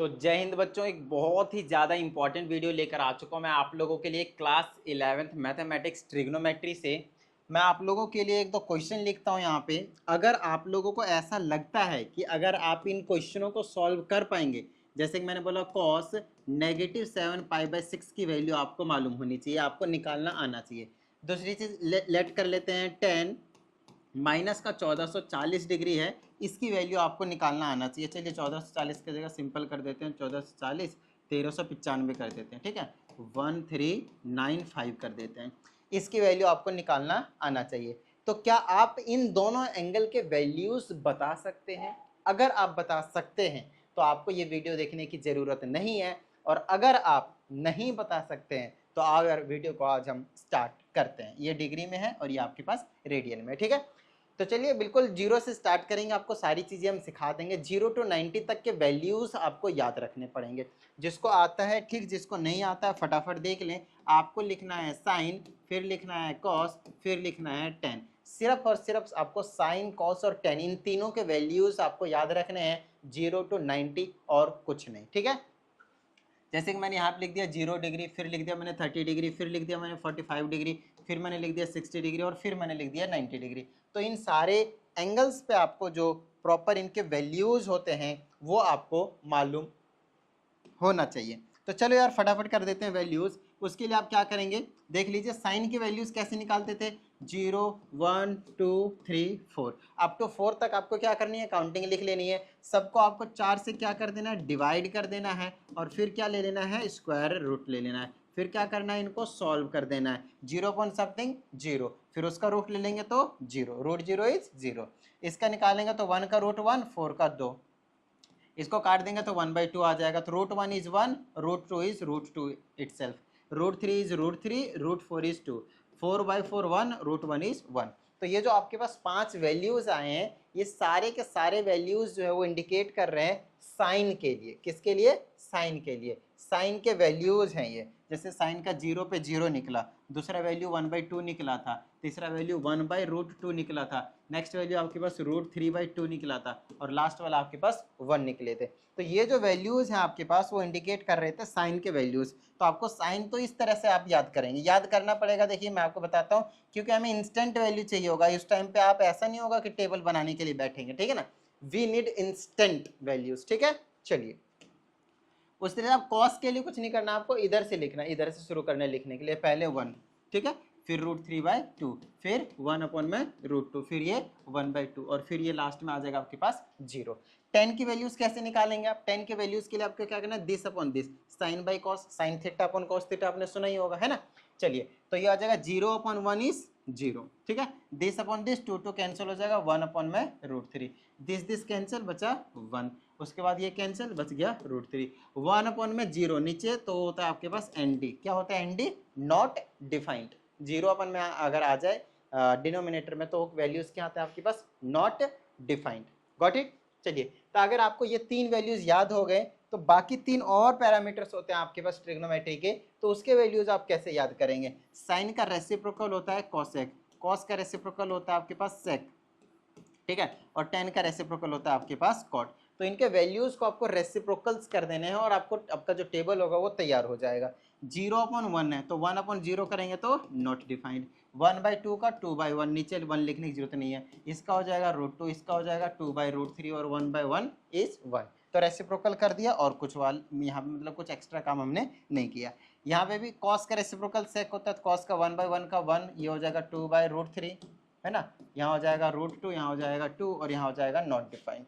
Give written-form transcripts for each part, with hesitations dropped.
तो जय हिंद बच्चों, एक बहुत ही ज़्यादा इंपॉर्टेंट वीडियो लेकर आ चुका हूँ मैं आप लोगों के लिए। क्लास 11th मैथमेटिक्स ट्रिग्नोमेट्री से मैं आप लोगों के लिए एक दो क्वेश्चन लिखता हूँ यहाँ पे। अगर आप लोगों को ऐसा लगता है कि अगर आप इन क्वेश्चनों को सॉल्व कर पाएंगे, जैसे कि मैंने बोला कॉस -7π/6 की वैल्यू आपको मालूम होनी चाहिए, आपको निकालना आना चाहिए। दूसरी चीज़ लेट कर लेते हैं 10 माइनस का 1440 डिग्री है, इसकी वैल्यू आपको निकालना आना चाहिए। चलिए 1440 की जगह सिंपल कर देते हैं, 1440 1395 कर देते हैं, ठीक है, 1395 कर देते हैं। इसकी वैल्यू आपको निकालना आना चाहिए। तो क्या आप इन दोनों एंगल के वैल्यूज बता सकते हैं? अगर आप बता सकते हैं तो आपको ये वीडियो देखने की ज़रूरत नहीं है, और अगर आप नहीं बता सकते हैं तो अगर वीडियो को आज हम स्टार्ट करते हैं। ये डिग्री में है और ये आपके पास रेडियन में, ठीक है। तो चलिए बिल्कुल जीरो से स्टार्ट करेंगे, आपको सारी चीज़ें हम सिखा देंगे। 0 to 90 तक के वैल्यूज़ आपको याद रखने पड़ेंगे। जिसको आता है ठीक, जिसको नहीं आता है फटाफट देख लें। आपको लिखना है साइन, फिर लिखना है कॉस, फिर लिखना है टेन। सिर्फ और सिर्फ आपको साइन, कॉस और टेन, इन तीनों के वैल्यूज़ आपको याद रखने हैं, 0 to 90 और कुछ नहीं, ठीक है। जैसे कि मैंने यहाँ पे लिख दिया 0 डिग्री, फिर लिख दिया मैंने 30 डिग्री, फिर लिख दिया मैंने 45 डिग्री, फिर मैंने लिख दिया 60 डिग्री और फिर मैंने लिख दिया 90 डिग्री। तो इन सारे एंगल्स पे आपको जो प्रॉपर इनके वैल्यूज होते हैं वो आपको मालूम होना चाहिए। तो चलो यार फटाफट कर देते हैं वैल्यूज। उसके लिए आप क्या करेंगे, देख लीजिए साइन की वैल्यूज कैसे निकालते थे। 0 1 2 3 4, अप टू 4 तक आपको क्या करनी है, काउंटिंग लिख लेनी है। सबको आपको 4 से क्या कर देना है, डिवाइड कर देना है, और फिर क्या ले लेना है, स्क्वायर रूट ले लेना है। फिर क्या करना है, इनको सॉल्व कर देना है। 0 पॉइंट समथिंग 0, फिर उसका रूट ले लेंगे तो 0, रूट 0 इज 0। इसका निकालेंगे तो 1 का रूट 1, 4 का 2, इसको काट देंगे तो 1/2 आ जाएगा। तो root 1 is 1, root 2 is root 2 itself, root 3 is root 3, root 4 is 2, 4/4 1, root 1 is 1। तो ये जो आपके पास 5 वैल्यूज आए हैं, ये सारे के सारे वैल्यूज जो है वो इंडिकेट कर रहे हैं साइन के लिए। किसके लिए, साइन के लिए। साइन के वैल्यूज हैं ये। जैसे साइन का 0 पे 0 निकला, दूसरा वैल्यू 1/2 निकला था, तीसरा वैल्यू 1/√2 निकला था, नेक्स्ट वैल्यू आपके पास √3/2 निकला था, और लास्ट वाला आपके पास 1 निकले थे। तो ये जो वैल्यूज हैं आपके पास वो इंडिकेट कर रहे थे साइन के वैल्यूज। तो आपको साइन तो इस तरह से आप याद करेंगे, याद करना पड़ेगा। देखिए मैं आपको बताता हूँ, क्योंकि हमें इंस्टेंट वैल्यू चाहिए होगा इस टाइम पे। आप ऐसा नहीं होगा कि टेबल बनाने के लिए बैठेंगे, ठीक है ना, वी नीड इंस्टेंट वैल्यूज, ठीक है। चलिए उस तरह आप कॉस के लिए कुछ नहीं करना, आपको इधर से लिखना, इधर से शुरू करना है लिखने के लिए। पहले 1, ठीक है, फिर √3/2, फिर 1/√2, फिर ये 1/2, और फिर ये लास्ट में आ जाएगा आपके पास 0। 10 की वैल्यूज कैसे निकालेंगे आप? 10 की वैल्यूज के लिए आपको क्या करना है, this upon this, sine by cos, sine theta upon cos theta आपने सुना ही होगा, है ना। चलिए तो ये आ जाएगा 0/1 इज 0, ठीक है, दिस अपॉन दिस 2 कैंसिल हो जाएगा, 1/√3, दिस कैंसिल, बचा 1, उसके बाद ये कैंसिल, बच गया √3, 1/0 नीचे तो होता है आपके पास एनडी। क्या होता है एनडी, नॉट डिफाइंड। 0 में अगर आ जाए डिनोमिनेटर में तो वैल्यूज क्या आता है आपके पास, नॉट डिफाइंड। Got it. चलिए तो अगर आपको ये 3 वैल्यूज याद हो गए तो बाकी 3 और पैरामीटर्स होते हैं आपके पास ट्रिग्नोमेट्री के, तो उसके वैल्यूज आप कैसे याद करेंगे। साइन का रेसिप्रोकल होता है कॉसेक, कॉस का रेसिप्रोकल होता है आपके पास सेक, ठीक है, और टेन का रेसिप्रोकल होता है आपके पास कॉट। तो इनके वैल्यूज को आपको रेसिप्रोकल्स कर देने हैं और आपको आपका जो टेबल होगा वो तैयार हो जाएगा। 0/1 है तो 1/0 करेंगे तो नॉट डिफाइंड, 1/2 का 2/1, नीचे 1 लिखने की जरूरत नहीं है, इसका हो जाएगा √2, इसका हो जाएगा 2/√3, और 1/1 इज 1। तो रेसिप्रोकल कर दिया, और कुछ वाल यहाँ पे मतलब कुछ एक्स्ट्रा काम हमने नहीं किया। यहाँ पे भी कॉस का रेसिप्रोकल सेक होता है, तो कॉस का 1/1 का 1, ये हो जाएगा 2/√3, है ना, यहाँ हो जाएगा √2, यहाँ हो जाएगा 2, और यहाँ हो जाएगा नॉट डिफाइंड,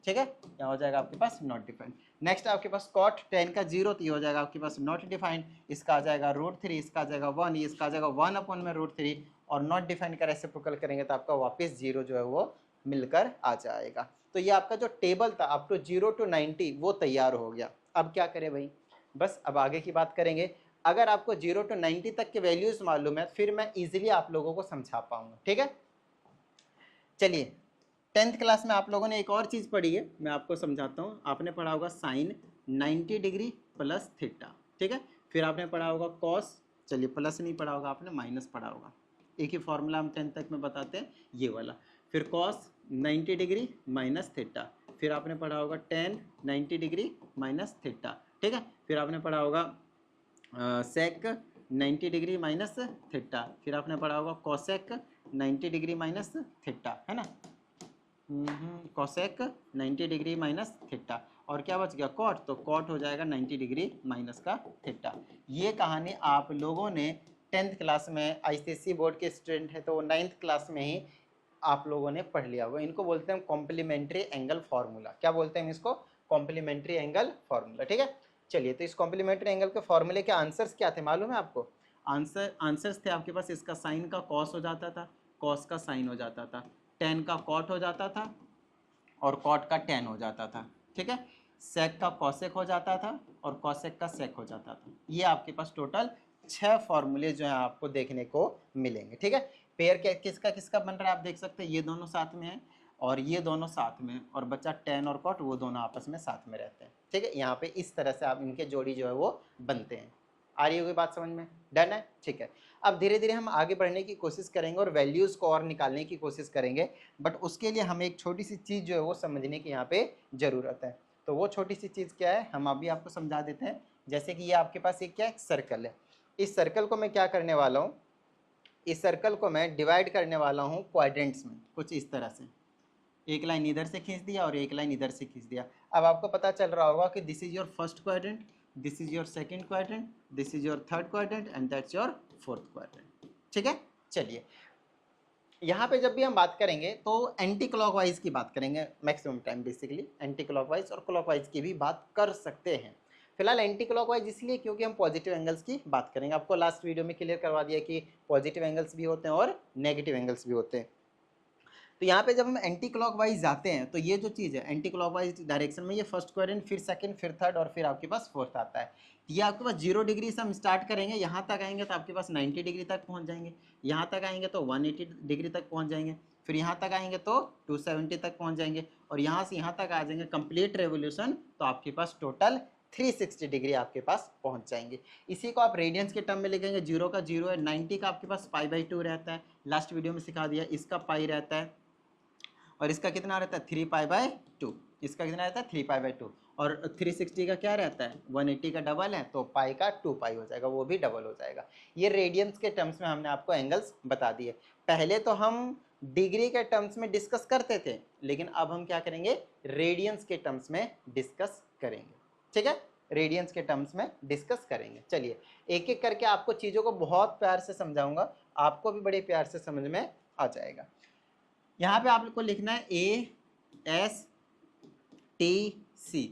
ठीक है, यहाँ हो जाएगा आपके पास नॉट डिफाइंड। नेक्स्ट आपके पास कॉट 10 का 0, तो ये हो जाएगा आपके पास नॉट डिफाइंड, इसका आ जाएगा √3, इसका आ जाएगा 1, इसका आ जाएगा 1/√3, और नॉट डिफाइंड का रेसिप्रोकल करेंगे तो आपका वापस 0 जो है वो मिलकर आ जाएगा। तो ये आपका जो टेबल था अप टू 0 to 90 वो तैयार हो गया। अब क्या करें भाई, बस अब आगे की बात करेंगे। अगर आपको 0 to 90 तक के वैल्यूज मालूम है फिर मैं इजीली आप लोगों को समझा पाऊंगा, ठीक है। चलिए 10th क्लास में आप लोगों ने एक और चीज़ पढ़ी है, मैं आपको समझाता हूँ। आपने पढ़ा होगा साइन 90 डिग्री प्लस थीटा, ठीक है, फिर आपने पढ़ा होगा कॉस, चलिए प्लस नहीं पढ़ा होगा आपने, माइनस पढ़ा होगा। एक ही फॉर्मूला हम 10th तक में बताते हैं, ये वाला। फिर कॉस 90 डिग्री माइनस थीटा, फिर आपने पढ़ा होगा टेन 90 डिग्री माइनस थीटा, ठीक है। फिर आपने पढ़ा होगा सेक 90 डिग्री माइनस थीटा, फिर आपने पढ़ा होगा कोसेक 90 डिग्री माइनस थीटा, है ना। कोसेक 90 डिग्री माइनस थीटा, और क्या बच गया कॉट, तो कॉट हो जाएगा 90 डिग्री माइनस का थीटा। ये कहानी आप लोगों ने 10th क्लास में, आईसीएसई बोर्ड के स्टूडेंट है तो वो 9th क्लास में ही आप लोगों ने पढ़ लिया होगा। इनको बोलते हैं कॉम्प्लीमेंट्री एंगल फार्मूला। क्या बोलते हैं इसको, कॉम्प्लीमेंट्री एंगल फार्मूला, ठीक है। चलिए, तो इस कॉम्प्लीमेंट्री एंगल के फॉर्मूले के आंसर्स क्या थे मालूम है आपको। आंसर्स थे आपके पास, इसका साइन का कॉस हो जाता था, कॉस का साइन हो जाता था, टेन का कॉट हो जाता था और कॉट का टेन हो जाता था, ठीक है। सेक का कॉसेक हो जाता था और कॉसेक का सेक हो जाता था। ये आपके पास टोटल 6 फॉर्मूले जो है आपको देखने को मिलेंगे, ठीक है। पेयर किसका किसका बन रहा है आप देख सकते हैं, ये दोनों साथ में है और ये दोनों साथ में, और बच्चा टेन और कॉट वो दोनों आपस में साथ में रहते हैं, ठीक है। यहाँ पे इस तरह से आप इनके जोड़ी जो है वो बनते हैं। आ रही होगी बात समझ में, डन है, ठीक है। अब धीरे धीरे हम आगे बढ़ने की कोशिश करेंगे और वैल्यूज़ को और निकालने की कोशिश करेंगे, बट उसके लिए हमें एक छोटी सी चीज़ जो है वो समझने की यहाँ पे ज़रूरत है। तो वो छोटी सी चीज़ क्या है हम अभी आपको समझा देते हैं। जैसे कि ये आपके पास एक क्या है, सर्कल है। इस सर्कल को मैं क्या करने वाला हूँ, इस सर्कल को मैं डिवाइड करने वाला हूँ क्वाड्रेंट्स में, कुछ इस तरह से। एक लाइन इधर से खींच दिया और एक लाइन इधर से खींच दिया। अब आपको पता चल रहा होगा कि this is your first quadrant, this is your second quadrant, this is your third quadrant and that's your fourth quadrant, ठीक है। चलिए, यहाँ पे जब भी हम बात करेंगे तो एंटी क्लॉकवाइज की बात करेंगे maximum time, basically anti clockwise और क्लॉकवाइज की भी बात कर सकते हैं। फिलहाल एंटी क्लॉकवाइज इसलिए क्योंकि हम पॉजिटिव एंगल्स की बात करेंगे। आपको लास्ट वीडियो में क्लियर करवा दिया कि पॉजिटिव एंगल्स भी होते हैं और नेगेटिव एंगल्स भी होते हैं। तो यहाँ पे जब हम एंटी क्लॉकवाइज जाते हैं तो ये जो चीज़ है एंटी क्लॉकवाइज डायरेक्शन में, ये फर्स्ट क्वाड्रेंट, फिर सेकंड, फिर थर्ड और फिर आपके पास फोर्थ आता है। ये आपके पास 0 डिग्री से हम स्टार्ट करेंगे, यहाँ तक आएंगे तो आपके पास 90 डिग्री तक पहुँच जाएंगे, यहाँ तक आएंगे तो 180 डिग्री तक पहुँच जाएंगे, फिर यहाँ तक आएंगे तो 270 तक पहुँच जाएंगे, और यहाँ से यहाँ तक आ जाएंगे कंप्लीट रेवोल्यूशन, तो आपके पास टोटल 360 डिग्री आपके पास पहुंच जाएंगे। इसी को आप रेडियंस के टर्म में लिखेंगे, 0 का 0 है, 90 का आपके पास π/2 रहता है, लास्ट वीडियो में सिखा दिया। इसका पाई रहता है और इसका कितना रहता है 3π/2, इसका कितना रहता है 3π/2, और 360 का क्या रहता है 180 का डबल है, तो पाई का 2π हो जाएगा, वो भी डबल हो जाएगा। ये रेडियंस के टर्म्स में हमने आपको एंगल्स बता दिए। पहले तो हम डिग्री के टर्म्स में डिस्कस करते थे, लेकिन अब हम क्या करेंगे रेडियंस के टर्म्स में डिस्कस करेंगे, ठीक है। रेडियंस के टर्म्स में डिस्कस करेंगे। चलिए, एक एक करके आपको चीज़ों को बहुत प्यार से समझाऊंगा, आपको भी बड़े प्यार से समझ में आ जाएगा। यहाँ पे आपको लिखना है ASTC।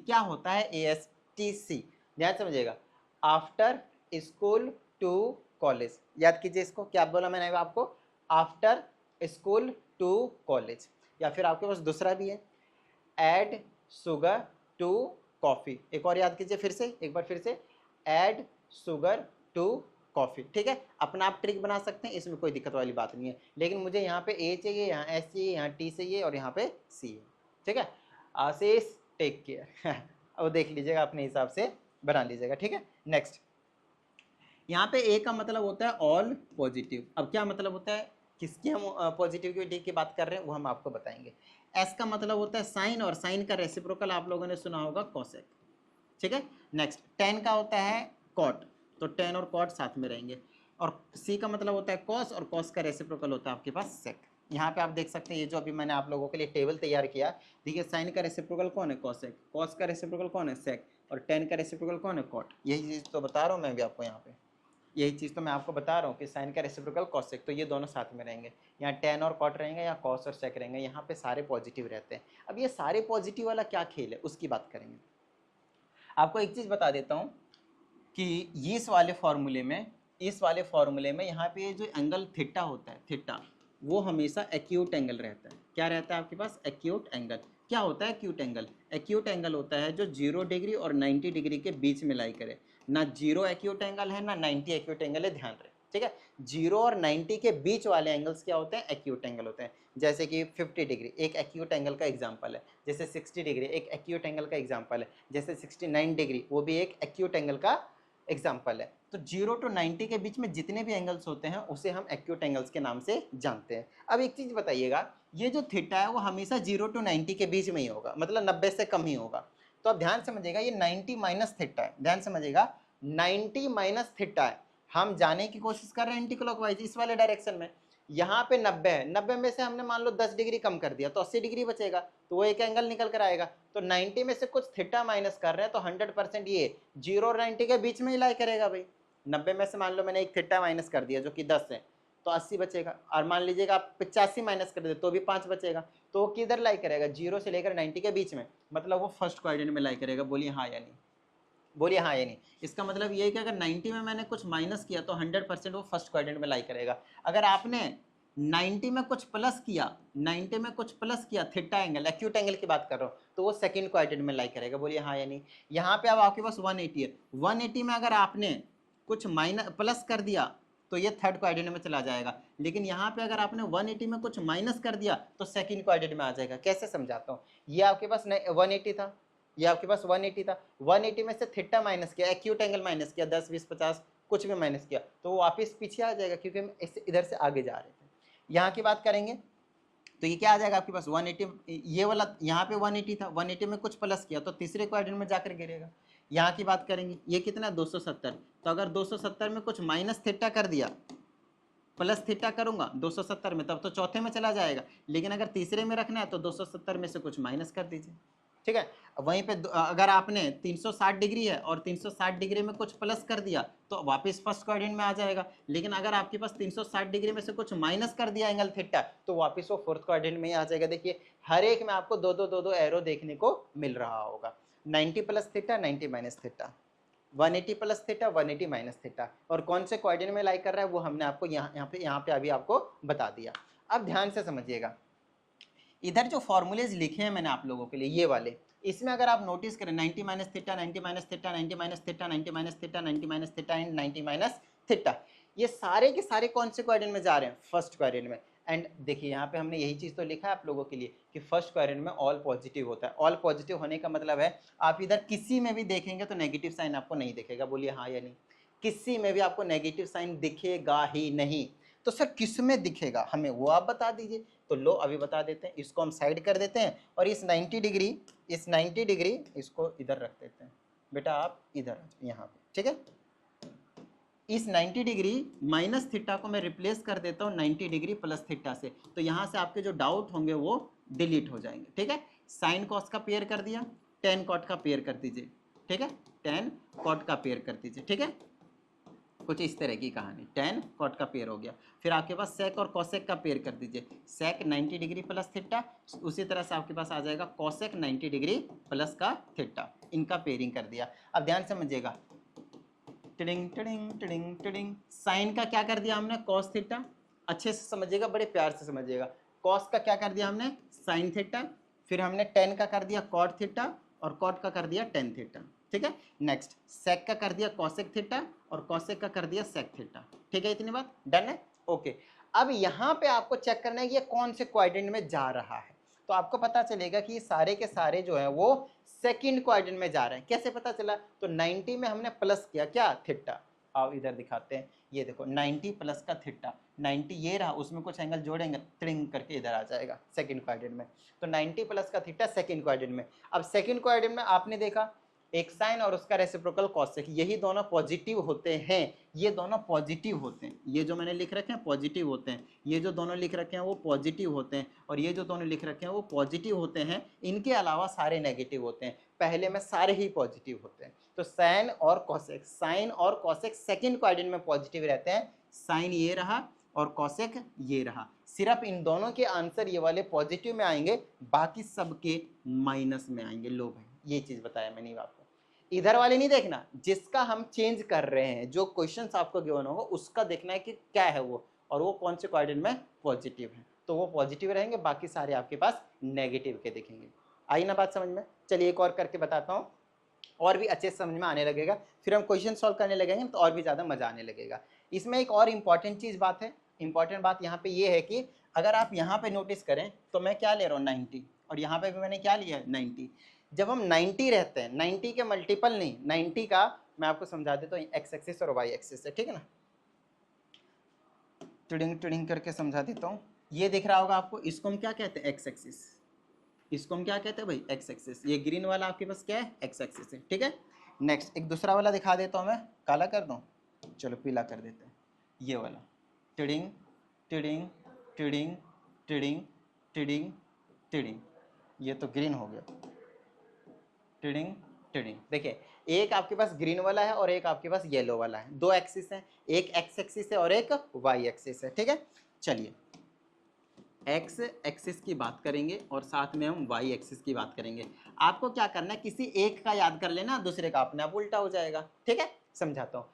क्या होता है ASTC, ध्यान समझिएगा, आफ्टर स्कूल टू कॉलेज। याद कीजिए इसको, क्या बोला मैंने आपको, आफ्टर स्कूल टू कॉलेज। या फिर आपके पास दूसरा भी है, ऐड शुगर टू कॉफ़ी। एक और याद कीजिए फिर से, एक बार फिर से, ऐड शुगर टू कॉफ़ी, ठीक है। अपना आप ट्रिक बना सकते हैं, इसमें कोई दिक्कत वाली बात नहीं है, लेकिन मुझे यहाँ पे A चाहिए, यहाँ S चाहिए, यहाँ T चाहिए और यहाँ पे C है, ठीक है। आशीष टेक केयर अब देख लीजिएगा, अपने हिसाब से बना लीजिएगा, ठीक है। नेक्स्ट, यहाँ पे A का मतलब होता है ऑल पॉजिटिव। अब क्या मतलब होता है, किसकी हम पॉजिटिविटी की बात कर रहे हैं वो हम आपको बताएंगे। S का मतलब होता है साइन, और साइन का रेसिप्रोकल आप लोगों ने सुना होगा कोसेक, ठीक है। नेक्स्ट, tan का होता है कॉट, तो tan और कॉट साथ में रहेंगे, और C का मतलब होता है कॉस, और कॉस का रेसिप्रोकल होता है आपके पास सेक। यहाँ पे आप देख सकते हैं, ये जो अभी मैंने आप लोगों के लिए टेबल तैयार किया, देखिए साइन का रेसिप्रोकल कौन है कोसेक, कॉस का रेसिप्रोकल कौन है सेक, और tan का रेसिप्रोकल कौन है कॉट। यही चीज़ तो बता रहा हूँ मैं भी आपको, यहाँ पे यही चीज़ तो मैं आपको बता रहा हूँ कि साइन का रेसिप्रोकल कोसेक, तो ये दोनों साथ में रहेंगे। यहाँ tan और कॉट रहेंगे, या कॉस और सेक रहेंगे, यहाँ पे सारे पॉजिटिव रहते हैं। अब ये सारे पॉजिटिव वाला क्या खेल है उसकी बात करेंगे। आपको एक चीज़ बता देता हूँ कि इस वाले फॉर्मूले में यहाँ पे जो एंगल थीटा होता है, थीटा वो हमेशा एक्यूट एंगल रहता है। क्या रहता है आपके पास, एक्यूट एंगल। क्या होता है एक्यूट एंगल, एक्यूट एंगल होता है जो 0 डिग्री और 90 डिग्री के बीच में लाई करे। ना 0 एक्यूट एंगल है, ना 90 एक्यूट एंगल है, ध्यान रहे, ठीक है। 0 और 90 के बीच वाले एंगल्स क्या होते हैं, एक्यूट एंगल होते हैं। जैसे कि 50 डिग्री एक एक्यूट एंगल का एग्जांपल है, जैसे 60 डिग्री एक एक्यूट एंगल का एग्जांपल है, जैसे 69 डिग्री वो भी एक एक्यूट एंगल का एग्जाम्पल है। तो 0 to 90 के बीच में जितने भी एंगल्स होते हैं उसे हम एक्यूट एंगल्स के नाम से जानते हैं। अब एक चीज बताइएगा, ये जो थीटा है वो हमेशा 0 to 90 के बीच में ही होगा, मतलब 90 से कम ही होगा। तो आप ध्यान समझिएगा, ये 90 माइनस थीटा है, ध्यान समझिएगा 90 माइनस थीटा है। हम जाने की कोशिश कर रहे हैं एंटी क्लॉकवाइज इस वाले डायरेक्शन में। यहाँ पे 90 है, 90 में से हमने मान लो 10 डिग्री कम कर दिया तो 80 डिग्री बचेगा, तो वो एक एंगल निकल कर आएगा। तो 90 में से कुछ थीटा माइनस कर रहे हैं तो 100% ये 0 और 90 के बीच में ही लाई करेगा भाई। 90 में से मान लो मैंने एक थीटा माइनस कर दिया जो कि 10 है, तो 80 बचेगा। और मान लीजिएगा आप 85 माइनस कर दे तो भी 5 बचेगा। तो वो किधर लाई करेगा, 0 से लेकर 90 के बीच में, मतलब वो फर्स्ट क्वाड्रेंट में लाई करेगा। बोलिए हाँ या नहीं, बोलिए हाँ या नहीं। इसका मतलब ये है कि अगर 90 में मैंने कुछ माइनस किया तो 100% वो फर्स्ट क्वाड्रेंट में लाई करेगा। अगर आपने 90 में कुछ प्लस किया, 90 में कुछ प्लस किया, थीटा एंगल, एक्यूट एंगल की बात कर रहा हूँ, तो वो सेकंड क्वाड्रेंट में लाई करेगा। बोलिए हाँ या नहीं। यहाँ पे अब आपके पास 180 है, 180 में अगर आपने कुछ माइनस प्लस कर दिया तो ये थर्ड क्वाड्रेंट में चला जाएगा। लेकिन यहाँ पे अगर आपने 180 में कुछ माइनस कर दिया तो सेकंड क्वाड्रेंट में आ जाएगा। कैसे समझाता हूँ, ये आपके पास 180 था, ये आपके पास 180 था, 180 में से थीटा माइनस किया, एक्यूट एंगल माइनस किया, 10 20 50 कुछ भी माइनस किया, तो वो वापस पीछे आ जाएगा क्योंकि हम इधर से आगे जा रहे थे। यहाँ की बात करेंगे तो ये क्या आ जाएगा आपके पास 180, ये वाला यहाँ पे 180 था, 180 में कुछ प्लस किया तो तीसरे क्वाड्रेंट में जाकर गिरेगा। यहाँ की बात करेंगे, ये कितना 270, तो अगर 270 में कुछ माइनस थीटा कर दिया, प्लस थीटा करूंगा 270 में, तब तो चौथे में चला जाएगा। लेकिन अगर तीसरे में रखना है तो 270 में से कुछ माइनस कर दीजिए, ठीक है। वहीं पे अगर आपने 360 डिग्री है और 360 डिग्री में कुछ प्लस कर दिया तो वापस फर्स्ट क्वाड्रेंट में आ जाएगा। लेकिन अगर आपके पास 360 डिग्री में से कुछ माइनस कर दिया एंगल थीटा तो वापस वो फोर्थ क्वाड्रेंट में ही आ जाएगा। देखिए हर एक में आपको दो एरो देखने को मिल रहा होगा, 90 plus theta, 90 minus theta, 180 plus theta, 180 minus theta, और कौन से क्वाड्रेंट में लाई कर रहा है वो हमने आपको यहाँ पे अभी आपको बता दिया। अब ध्यान से समझिएगा, इधर जो फॉर्मूलेज लिखे हैं मैंने आप लोगों के लिए ये वाले, इसमें अगर आप नोटिस करें 90 minus theta, 90 minus theta, 90 minus theta, 90 minus theta, 90 minus theta and 90 minus theta, ये सारे के सारे कौन से क्वाड्रेंट में जा रहे हैं, फर्स्ट क्वाड्रेंट में। एंड देखिए यहाँ पे हमने यही चीज तो लिखा है आप लोगों के लिए कि फर्स्ट क्वाड्रेंट में ऑल पॉजिटिव होता है। ऑल पॉजिटिव होने का मतलब है आप इधर किसी में भी देखेंगे तो नेगेटिव साइन आपको नहीं दिखेगा। बोलिए हाँ या नहीं, किसी में भी आपको नेगेटिव साइन दिखेगा ही नहीं। तो सर किस में दिखेगा हमें वो आप बता दीजिए। तो लो अभी बता देते हैं, इसको हम साइड कर देते हैं और इस 90 डिग्री इसको इधर रख देते हैं। बेटा आप इधर यहाँ पे, ठीक है। इस 90 डिग्री माइनस थीटा को मैं रिप्लेस कर देता हूँ 90 डिग्री प्लस थीटा से, तो यहाँ से आपके जो डाउट होंगे वो डिलीट हो जाएंगे, ठीक है। साइन कॉस का पेयर कर दिया, टेन कॉट का पेयर कर दीजिए, ठीक है, टेन कॉट का पेयर कर दीजिए, ठीक है। कुछ इस तरह की कहानी, टेन कॉट का पेयर हो गया। फिर आपके पास सेक और कॉसेक का पेयर कर दीजिए, सेक 90 डिग्री प्लस थीटा, उसी तरह से आपके पास आ जाएगा कॉसेक 90 डिग्री प्लस का थीटा, इनका पेयरिंग कर दिया। अब ध्यान समझिएगा, टिडिंग टिडिंग टिडिंग टिडिंग, साइन का क्या कर दिया हमने, कॉस थीटा, अच्छे से समझिएगा, बड़े प्यार से समझिएगा। कॉस का क्या कर दिया हमने, साइन थीटा, फिर हमने टेन का कर दिया कॉट थीटा और कॉट का कर दिया टेन थीटा, ठीक है। नेक्स्ट सेक का कर दिया कॉसेक थीटा और कॉसेक का कर दिया सेक थीटा, ठीक है। इतनी बात डन है, ओके। अब यहाँ पे आपको चेक करना है कि ये कौन से क्वाड्रेंट में जा रहा है, तो आपको पता चलेगा कि ये सारे के सारे जो है वो सेकंड क्वाड्रेंट में जा रहे हैं। कैसे पता चला, तो 90 में हमने प्लस किया क्या, थीटा, आओ इधर दिखाते हैं, ये देखो 90 प्लस का थीटा, 90 ये रहा, उसमें कुछ एंगल जोड़ेंगे त्रिंग करके इधर आ जाएगा सेकंड क्वाड्रेंट में। तो 90 प्लस का थीटा सेकंड क्वाड्रेंट में। अब सेकंड क्वाड्रेंट में आपने देखा एक साइन और उसका रेसिप्रोकल कॉसेक, यही दोनों पॉजिटिव होते हैं, ये दोनों पॉजिटिव होते हैं, ये जो मैंने लिख रखे हैं पॉजिटिव होते हैं, ये जो दोनों लिख रखे हैं वो पॉजिटिव होते हैं, और ये जो दोनों लिख रखे हैं वो पॉजिटिव होते हैं। इनके अलावा सारे नेगेटिव होते हैं, पहले में सारे ही पॉजिटिव होते हैं। तो साइन और कॉसेक, साइन और कॉसेक सेकंड क्वाड्रेंट में पॉजिटिव रहते हैं, साइन ये रहा और कॉसेक ये रहा। सिर्फ इन दोनों के आंसर ये वाले पॉजिटिव में आएंगे, बाकी सबके माइनस में आएंगे। लो भाई ये चीज बताया मैंने आपको, इधर वाले नहीं देखना, जिसका हम चेंज कर रहे हैं, जो क्वेश्चंस आपको गिवन होगा उसका देखना है कि क्या है वो, और वो कौन से क्वाड्रेंट में पॉजिटिव है, तो वो पॉजिटिव रहेंगे, बाकी सारे आपके पास नेगेटिव के दिखेंगे। आई ना बात समझ में। चलिए एक और करके बताता हूँ, और भी अच्छे से समझ में आने लगेगा, फिर हम क्वेश्चन सॉल्व करने लगेंगे तो और भी ज़्यादा मजा आने लगेगा। इसमें एक और इम्पॉर्टेंट चीज़ बात है, इंपॉर्टेंट बात यहाँ पे ये है कि अगर आप यहाँ पे नोटिस करें तो मैं क्या ले रहा हूँ 90, और यहाँ पे भी मैंने क्या लिया है 90। जब हम 90 रहते हैं, 90 के मल्टीपल नहीं, 90 का मैं आपको समझा देता हूँ, एक्स एक्सिस और वाई एक्सिस है, ठीक है ना, टिडिंग टिडिंग करके समझा देता हूँ। ये दिख रहा होगा आपको, इसको हम क्या कहते हैं, एक्स एक्सिस, इसको हम क्या कहते हैं भाई, एक्स एक्सिस। ये ग्रीन वाला आपके पास क्या है, एक्स एक्सिस है, ठीक है। नेक्स्ट एक दूसरा वाला दिखा देता हूँ मैं, काला कर दूँ, चलो पीला कर देते हैं, ये वाला, टिडिंग टिडिंग टिडिंग टिडिंग टिडिंग टिडिंग, ये तो ग्रीन हो गया, टिडिंग टिडिंग। देखिए एक आपके पास ग्रीन वाला है और एक आपके पास येलो वाला है, दो एक्सिस है, एक एक्स एक्सिस है और एक वाई एक्सिस है, ठीक है। चलिए एक्स एक्सिस की बात करेंगे और साथ में हम वाई एक्सिस की बात करेंगे। आपको क्या करना है, किसी एक का याद कर लेना, दूसरे का अपने आप उल्टा हो जाएगा, ठीक है। समझाता हूँ,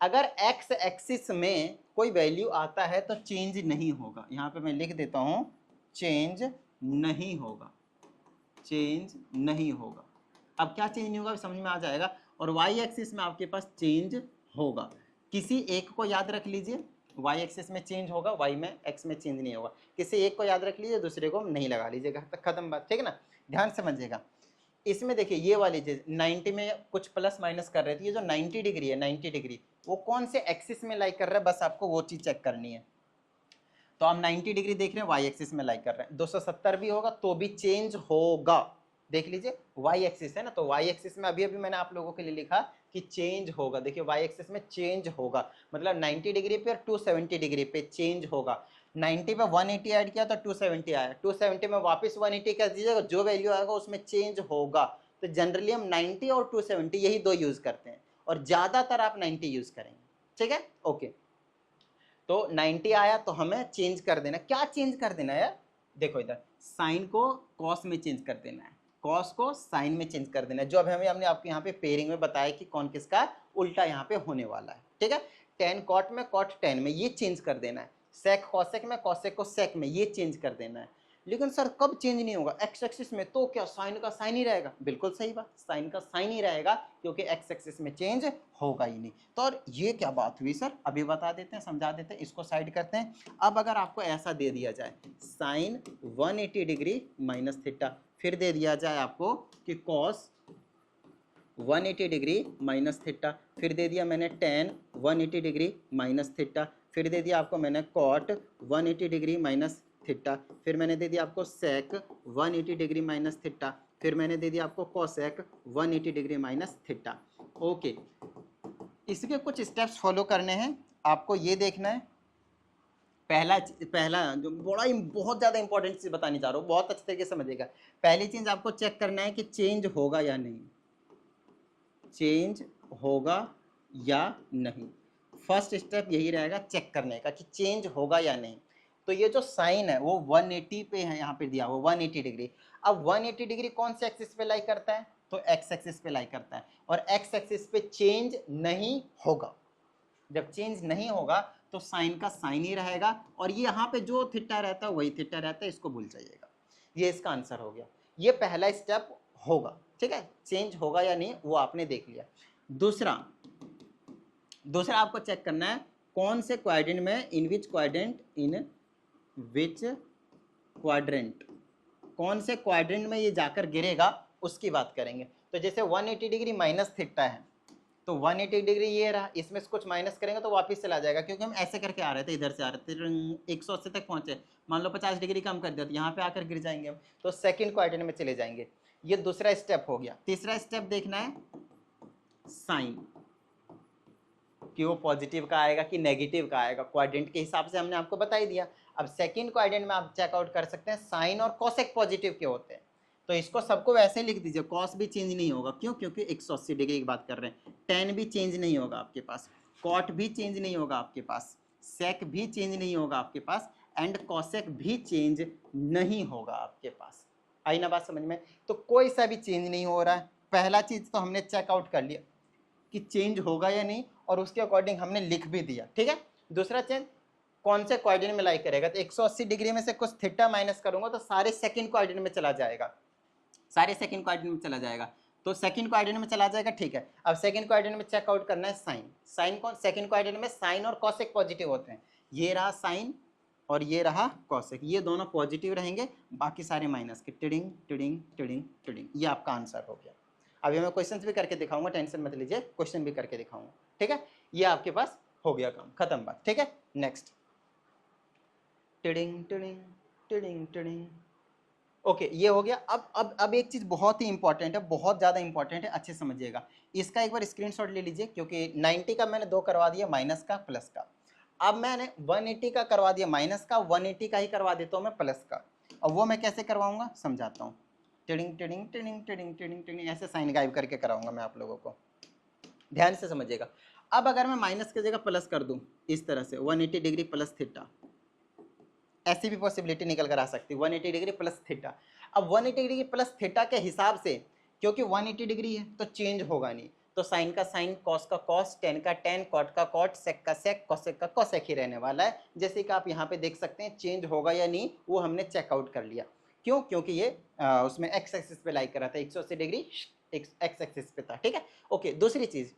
अगर एक्स एक्सिस में कोई वैल्यू आता है तो चेंज नहीं होगा, यहाँ पे मैं लिख देता हूँ, चेंज नहीं होगा, चेंज नहीं होगा। अब क्या चेंज नहीं होगा समझ में आ जाएगा। और वाई एक्सिस में आपके पास चेंज होगा, किसी एक को याद रख लीजिए, वाई एक्सिस में चेंज होगा, वाई में एक्स में चेंज नहीं होगा, किसी एक को याद रख लीजिए, दूसरे को नहीं लगा लीजिएगा, तक खत्म बात, ठीक है ना। ध्यान समझिएगा, इसमें देखिए ये वाली चीज 90 में कुछ प्लस माइनस कर रहे थे, ये जो 90 डिग्री है, 90 डिग्री वो कौन से एक्सिस में लाइक कर रहा है, बस आपको वो चीज चेक करनी है। तो हम 90 डिग्री देख रहे हैं, वाई एक्सिस में लाइक कर रहे हैं, 270 भी होगा तो भी चेंज होगा, देख लीजिए वाई एक्सिस है ना, तो वाई एक्सिस में अभी अभी मैंने आप लोगों के लिए लिखा कि चेंज होगा, देखिए वाई एक्सिस में चेंज होगा, मतलब 90 डिग्री पे और 270 डिग्री पे चेंज होगा। 90 पे 180 ऐड किया तो 270 आया, 270 में वापस 180 कर दीजिएगा, जो वैल्यू आएगा उसमें चेंज होगा। तो जनरली हम 90 और 270 यही दो यूज करते हैं, और ज्यादातर आप 90 यूज करेंगे, ठीक है, ओके। तो 90 आया तो हमें चेंज कर देना, क्या चेंज कर देना है, देखो इधर साइन को कॉस में चेंज कर देना है, कॉस को साइन में चेंज कर देना है, जो अभी हमने आपको यहाँ पे पेयरिंग में बताया कि कौन किसका उल्टा यहाँ पे होने वाला है, ठीक है। टेन कॉट में कॉट टेन में ये चेंज कर देना है, सेक कॉसेक में कॉसेक को सेक में ये चेंज कर देना है। लेकिन सर कब चेंज नहीं होगा, एक्स एक्सिस में, तो क्या साइन का साइन ही रहेगा, बिल्कुल सही बात, साइन का साइन ही रहेगा, क्योंकि एक्स एक्सिस में चेंज होगा ही नहीं। तो और ये क्या बात हुई सर, अभी बता देते हैं, समझा देते हैं, इसको साइड करते हैं। अब अगर आपको ऐसा दे दिया जाए साइन 180 डिग्री माइनस थीटा, फिर दे दिया जाए आपको कि कॉस 180 डिग्री माइनस थीटा, फिर दे दिया मैंने टेन 180 डिग्री माइनस थीटा, फिर दे दिया आपको मैंने कॉट 180 डिग्री माइनस थीटा, फिर मैंने दे दिया आपको सेक 180 डिग्री माइनस थीटा, फिर मैंने दे दिया आपको cosec 180 degree minus theta. Okay, इसके कुछ स्टेप्स फॉलो करने हैं आपको, ये देखना है। पहला जो बहुत ज़्यादा इंपॉर्टेंट चीज़ बताने जा रहा हूँ, बहुत अच्छे तरीके से समझिएगा। पहली चीज़ आपको चेक करना है कि चेंज होगा या नहीं, चेंज होगा या नहीं। फर्स्ट स्टेप यही रहेगा चेक करने का कि चेंज होगा या नहीं। तो ये जो साइन है वो 180 पे है, यहाँ पे दिया हुआ 180 डिग्री। अब 180 डिग्री कौन से एक्सिस पे लाई करता है, तो एक्स एक्सिस पे लाई करता है, और एक्स एक्सिस पे चेंज नहीं होगा। जब चेंज नहीं होगा तो साइन का साइन ही रहेगा, और ये यहाँ पे जो थीटा रहता है वही थीटा रहता है, इसको भूल जाइएगा। ये इसका आंसर हो गया, ये पहला स्टेप होगा, ठीक है। चेंज होगा या नहीं वो आपने देख लिया। दूसरा आपको चेक करना है कौन से क्वाड्रेंट में, इन विच क्वाड्रेंट, कौन से क्वाड्रेंट में ये जाकर गिरेगा उसकी बात करेंगे। तो जैसे 180 डिग्री माइनस थीटा है, तो 180 डिग्री ये रहा, इसमें से कुछ माइनस करेंगे तो वापस चला जाएगा, क्योंकि हम ऐसे करके आ रहे थे, इधर से आ रहे थे, 180 तक पहुंचे, मान लो 50 डिग्री कम कर दिया तो यहाँ पे आकर गिर जाएंगे हम, तो सेकंड क्वाड्रेंट में चले जाएंगे। ये दूसरा स्टेप हो गया। तीसरा स्टेप देखना है साइन, कि वो पॉजिटिव का आएगा कि नेगेटिव का आएगा, क्वाड्रेंट के हिसाब से हमने आपको बता ही दिया। अब सेकंड क्वाड्रेंट में आप चेकआउट कर सकते हैं साइन और कोसेक पॉजिटिव के होते हैं, तो इसको सबको वैसे लिख दीजिए, कॉस भी चेंज नहीं होगा, क्यों, क्योंकि 180 डिग्री की बात कर रहे हैं। टेन भी चेंज नहीं होगा आपके पास, कॉट भी चेंज नहीं होगा आपके पास, सेक भी चेंज नहीं होगा आपके पास, एंड कोसेक भी चेंज नहीं होगा आपके पास। आई ना बात समझ में, तो कोई सा भी चेंज नहीं हो रहा है। पहला चीज तो हमने चेकआउट कर लिया कि चेंज होगा या नहीं, और उसके अकॉर्डिंग हमने लिख भी दिया, ठीक है। दूसरा चेंज कौन से क्वाड्रेंट में लाई करेगा, तो 180 डिग्री में से कुछ थीटा माइनस करूंगा तो सारे सेकंड क्वाड्रेंट में चला जाएगा, सारे सेकंड क्वाड्रेंट में चला जाएगा, तो सेकंड क्वाड्रेंट में चला जाएगा, ठीक है। अब सेकंड क्वाड्रेंट में चेकआउट करना है साइन, साइन कौन, सेकंड क्वाड्रेंट में साइन और कोसेक पॉजिटिव होते हैं, ये रहा साइन और ये रहा कॉसेक, ये दोनों पॉजिटिव रहेंगे, बाकी सारे माइनस के। टिडिंग टिडिंग टिडिंग टिडिंग, ये आपका आंसर हो गया। अभी मैं क्वेश्चन भी करके दिखाऊंगा, टेंशन मत लीजिए, क्वेश्चन भी करके दिखाऊंगा, ठीक है। ये आपके पास हो गया काम, खत्म बात, ठीक है। नेक्स्ट, टिडिंग टिडिंग टिडिंग टिडिंग, ओके ये हो गया। अब एक चीज बहुत ही इंपॉर्टेंट है, बहुत ज्यादा इंपॉर्टेंट है, अच्छे समझिएगा। इसका एक बार स्क्रीनशॉट ले लीजिए, क्योंकि 90 का मैंने 2 करवा दिया, माइनस का प्लस का। अब मैंने 180 का करवा दिया माइनस का, 180 का ही करवा देता हूँ मैं प्लस का। अब वो मैं कैसे करवाऊंगा समझाता हूँ। टिडिंग टिडिंग टिडिंग टिडिंग टिडिंग टिडिंग, ऐसे साइन गायब करके कराऊंगा मैं आप लोगों को, ध्यान से समझिएगा। अब अगर मैं माइनस की जगह प्लस कर दूं इस तरह से, 180 डिग्री प्लस थीटा, ऐसी भी पॉसिबिलिटी निकल कर आ सकती है, 180 डिग्री प्लस थीटा। अब 180 डिग्री प्लस थीटा के हिसाब से, क्योंकि 180 डिग्री है तो चेंज होगा नहीं, तो साइन का साइन, कॉस का कॉस, टेन का टेन, कॉट का कॉट, सेक का सेक, कोसेक का कोसेक ही रहने वाला है। जैसे कि आप यहाँ पे देख सकते हैं, चेंज होगा या नहीं वो हमने चेकआउट कर लिया। क्यों? क्योंकि ये उसमें एक्स एक्सिस पे लाइक कर रहा था, 180 डिग्री एक्स एक्सिस पे था, ठीक है। ओके, दूसरी चीज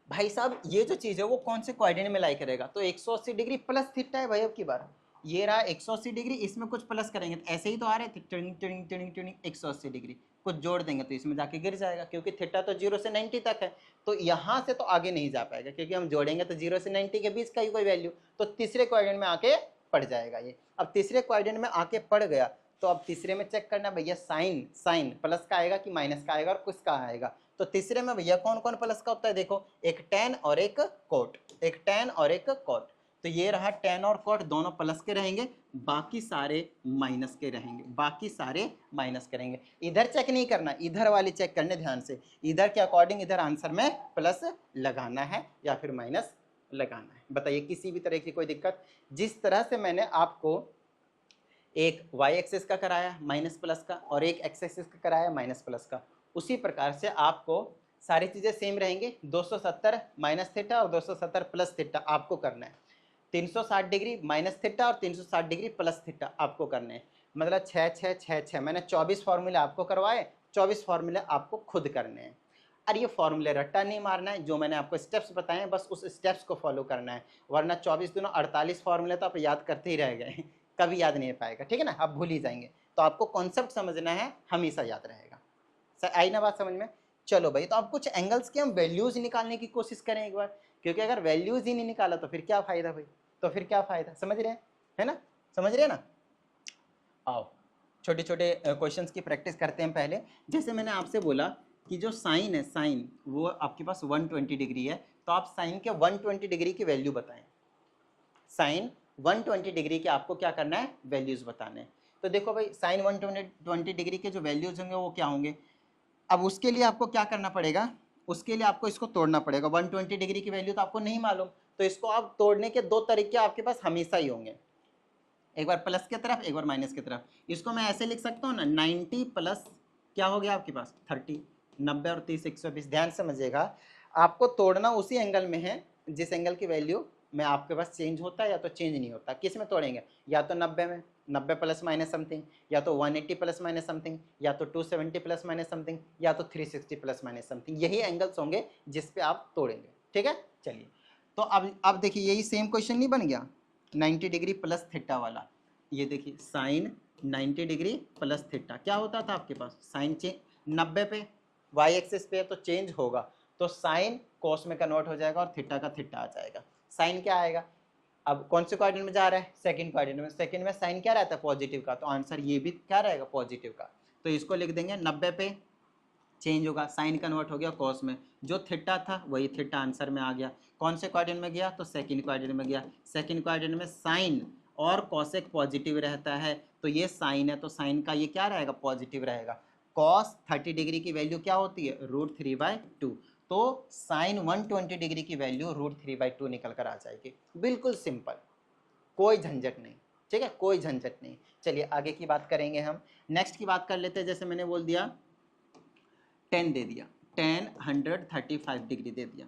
भाई साहब, ये जो चीज है वो कौन से कोऑर्डिनेट में लाई करेगा, तो 180 डिग्री प्लस थीटा है भाई। अब की बार ये रहा 180 डिग्री, इसमें कुछ प्लस करेंगे तो ऐसे ही तो आ रहे थे, टिंग टिंग टिंग टिंग 180 डिग्री, कुछ जोड़ देंगे तो इसमें जाके गिर जाएगा, क्योंकि थीटा तो 0 से 90 तक है, तो यहाँ से तो आगे नहीं जा पाएगा, क्योंकि हम जोड़ेंगे तो 0 से 90 के बीच का ही कोई वैल्यू, तो तीसरे कोऑर्डिनेट में आके पड़ जाएगा ये। अब तीसरे कोऑर्डिनेट में आके पड़ गया, तो अब तीसरे में चेक करना भैया, साइन साइन प्लस का आएगा कि माइनस का आएगा और किस का आएगा। तो तीसरे में भैया कौन कौन प्लस का होता है, देखो, एक टेन और एक कोट, एक टेन और एक कोट। तो ये रहा टेन और कोट, दोनों प्लस के रहेंगे, बाकी सारे माइनस के रहेंगे, बाकी सारे माइनस करेंगे। इधर चेक नहीं करना, इधर वाली चेक करने ध्यान से, इधर के अकॉर्डिंग इधर आंसर में प्लस लगाना है या फिर माइनस लगाना है। बताइए किसी भी तरह की कोई दिक्कत? जिस तरह से मैंने आपको एक y एक्सिस का कराया माइनस प्लस का और एक x एक्सिस का कराया माइनस प्लस का, उसी प्रकार से आपको सारी चीजें सेम रहेंगी। 270 माइनस थीटा और 270 प्लस थीटा आपको करना है। 360 डिग्री माइनस थीटा और 360 डिग्री प्लस थीटा आपको करने हैं। मतलब 6 6 6 6, मैंने 24 फॉर्मूले आपको करवाए, 24 फॉर्मूले आपको खुद करने हैं। और ये फॉर्मूले रट्टा नहीं मारना है, जो मैंने आपको स्टेप्स बताए हैं बस उस स्टेप्स को फॉलो करना है, वरना 24 दिनों 48 फॉर्मूले तो आप याद करते ही रह गए कभी याद नहीं पाएगा, ठीक है ना, आप भूल ही जाएंगे। तो आपको कॉन्सेप्ट समझना है, हमेशा याद रहेगा। आई ना बात समझ में? चलो भाई, तो अब कुछ एंगल्स के हम वैल्यूज निकालने की कोशिश करें एक बार, क्योंकि अगर वैल्यूज ही नहीं निकाला तो फिर क्या फायदा भाई, तो फिर क्या फायदा, समझ रहे हैं, है ना, समझ रहे हैं ना। आओ छोटे छोटे क्वेश्चंस की प्रैक्टिस करते हैं पहले। जैसे मैंने आपसे बोला कि जो साइन है, साइन वो आपके पास 120 डिग्री है, तो आप साइन के 120 डिग्री की वैल्यू बताएं। साइन 120 डिग्री के आपको क्या करना है, वैल्यूज बताने हैं। तो देखो भाई, साइन 120 डिग्री के जो वैल्यूज होंगे वो क्या होंगे। अब उसके लिए आपको क्या करना पड़ेगा, उसके लिए आपको इसको तोड़ना पड़ेगा। 120 डिग्री की वैल्यू तो आपको नहीं मालूम, तो इसको आप तोड़ने के दो तरीके आपके पास हमेशा ही होंगे, एक बार प्लस की तरफ, एक बार माइनस की तरफ। इसको मैं ऐसे लिख सकता हूँ ना, 90 प्लस क्या हो गया आपके पास 30, 90 और 30 120। ध्यान समझिएगा, आपको तोड़ना उसी एंगल में है जिस एंगल की वैल्यू में आपके पास चेंज होता है या तो चेंज नहीं होता। किस में तोड़ेंगे, या तो 90 में, 90 प्लस माइनस समथिंग, या तो 180 प्लस माइनस समथिंग, या तो 270 प्लस माइनस समथिंग, या तो 360 प्लस माइनस समथिंग। यही एंगल्स होंगे जिस पे आप तोड़ेंगे, ठीक है। चलिए, तो अब देखिए, यही सेम क्वेश्चन नहीं बन गया 90 डिग्री प्लस थीटा वाला। ये देखिए, साइन 90 डिग्री प्लस थीटा क्या होता था आपके पास, साइन चेंज 90 पे वाई एक्सिस पे तो चेंज होगा, तो साइन कोस में कन्वर्ट हो जाएगा और थीटा का थीटा आ जाएगा। साइन क्या आएगा, अब कौन से कोऑर्डिनेट में जा रहा है, सेकंड कोऑर्डिनेट में। सेकंड में साइन क्या रहता है, पॉजिटिव का, तो आंसर ये भी क्या रहेगा, पॉजिटिव का। तो इसको लिख देंगे 90 पे चेंज होगा, साइन कन्वर्ट हो गया कॉस में, जो थीटा था वही थीटा आंसर में आ गया। कौन से कोऑर्डिनेट में गया, तो सेकंड कोऑर्डिनेट में गया। सेकंड कोऑर्डिनेट में साइन और कॉसेक पॉजिटिव रहता है, तो ये साइन है तो साइन का ये क्या रहेगा, पॉजिटिव रहेगा। कॉस 30 डिग्री की वैल्यू क्या होती है, √3/2, तो साइन 120 डिग्री की वैल्यू √3/2 निकल कर आ जाएगी। बिल्कुल सिंपल, कोई झंझट नहीं, ठीक है, कोई झंझट नहीं। चलिए आगे की बात करेंगे हम, नेक्स्ट की बात कर लेते हैं। जैसे मैंने बोल दिया 10 दे दिया, 10 135 डिग्री दे दिया,